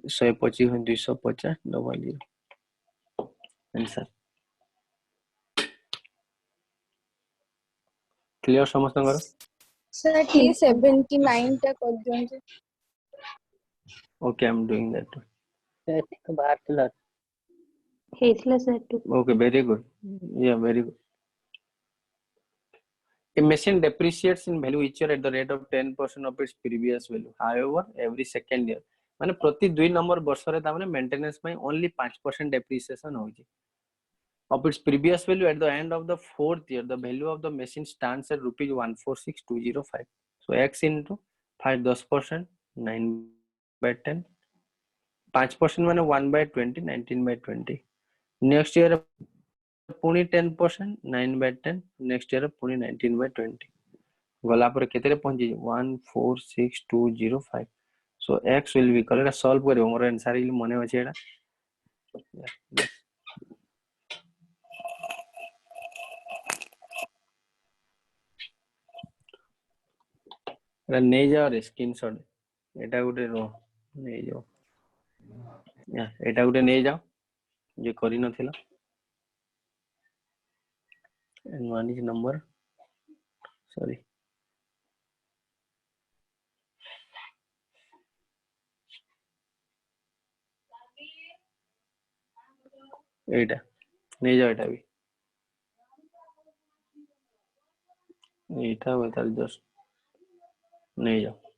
125 250 double 0 answer clear समस्त कर सर टी 79 टा कर दियंते okay I am doing that ठीक बात ला हेतला सर टू okay very good yeah very good A machine depreciates in value each year at the rate of 10% of its previous value. However, every second year, माने प्रति 2 number वर्ष रे ता माने मेंटेनेंस में only 5% depreciation होई of its previous value at the end of the 4th year. The value of the machine stands at rupees 146,205. So x into 5 10% 9 by 10 5% माने 1 by 20 19 by 20. Next year पुनी 10% 9 by 10 next year पुनी 19 by 20 गला पर केते रे पहुंची 146,205 so x will be equal to solve करियो मोर answer इल मने अछि एटा एटा नै जाओ रे स्क्रीनशॉट एटा गुटे रो नै जाओ या एटा गुटे नै जाओ जे करि नथिला and one is number sorry एटा नहीं जाओ एटा भी एटा बताल जस्ट नहीं जाओ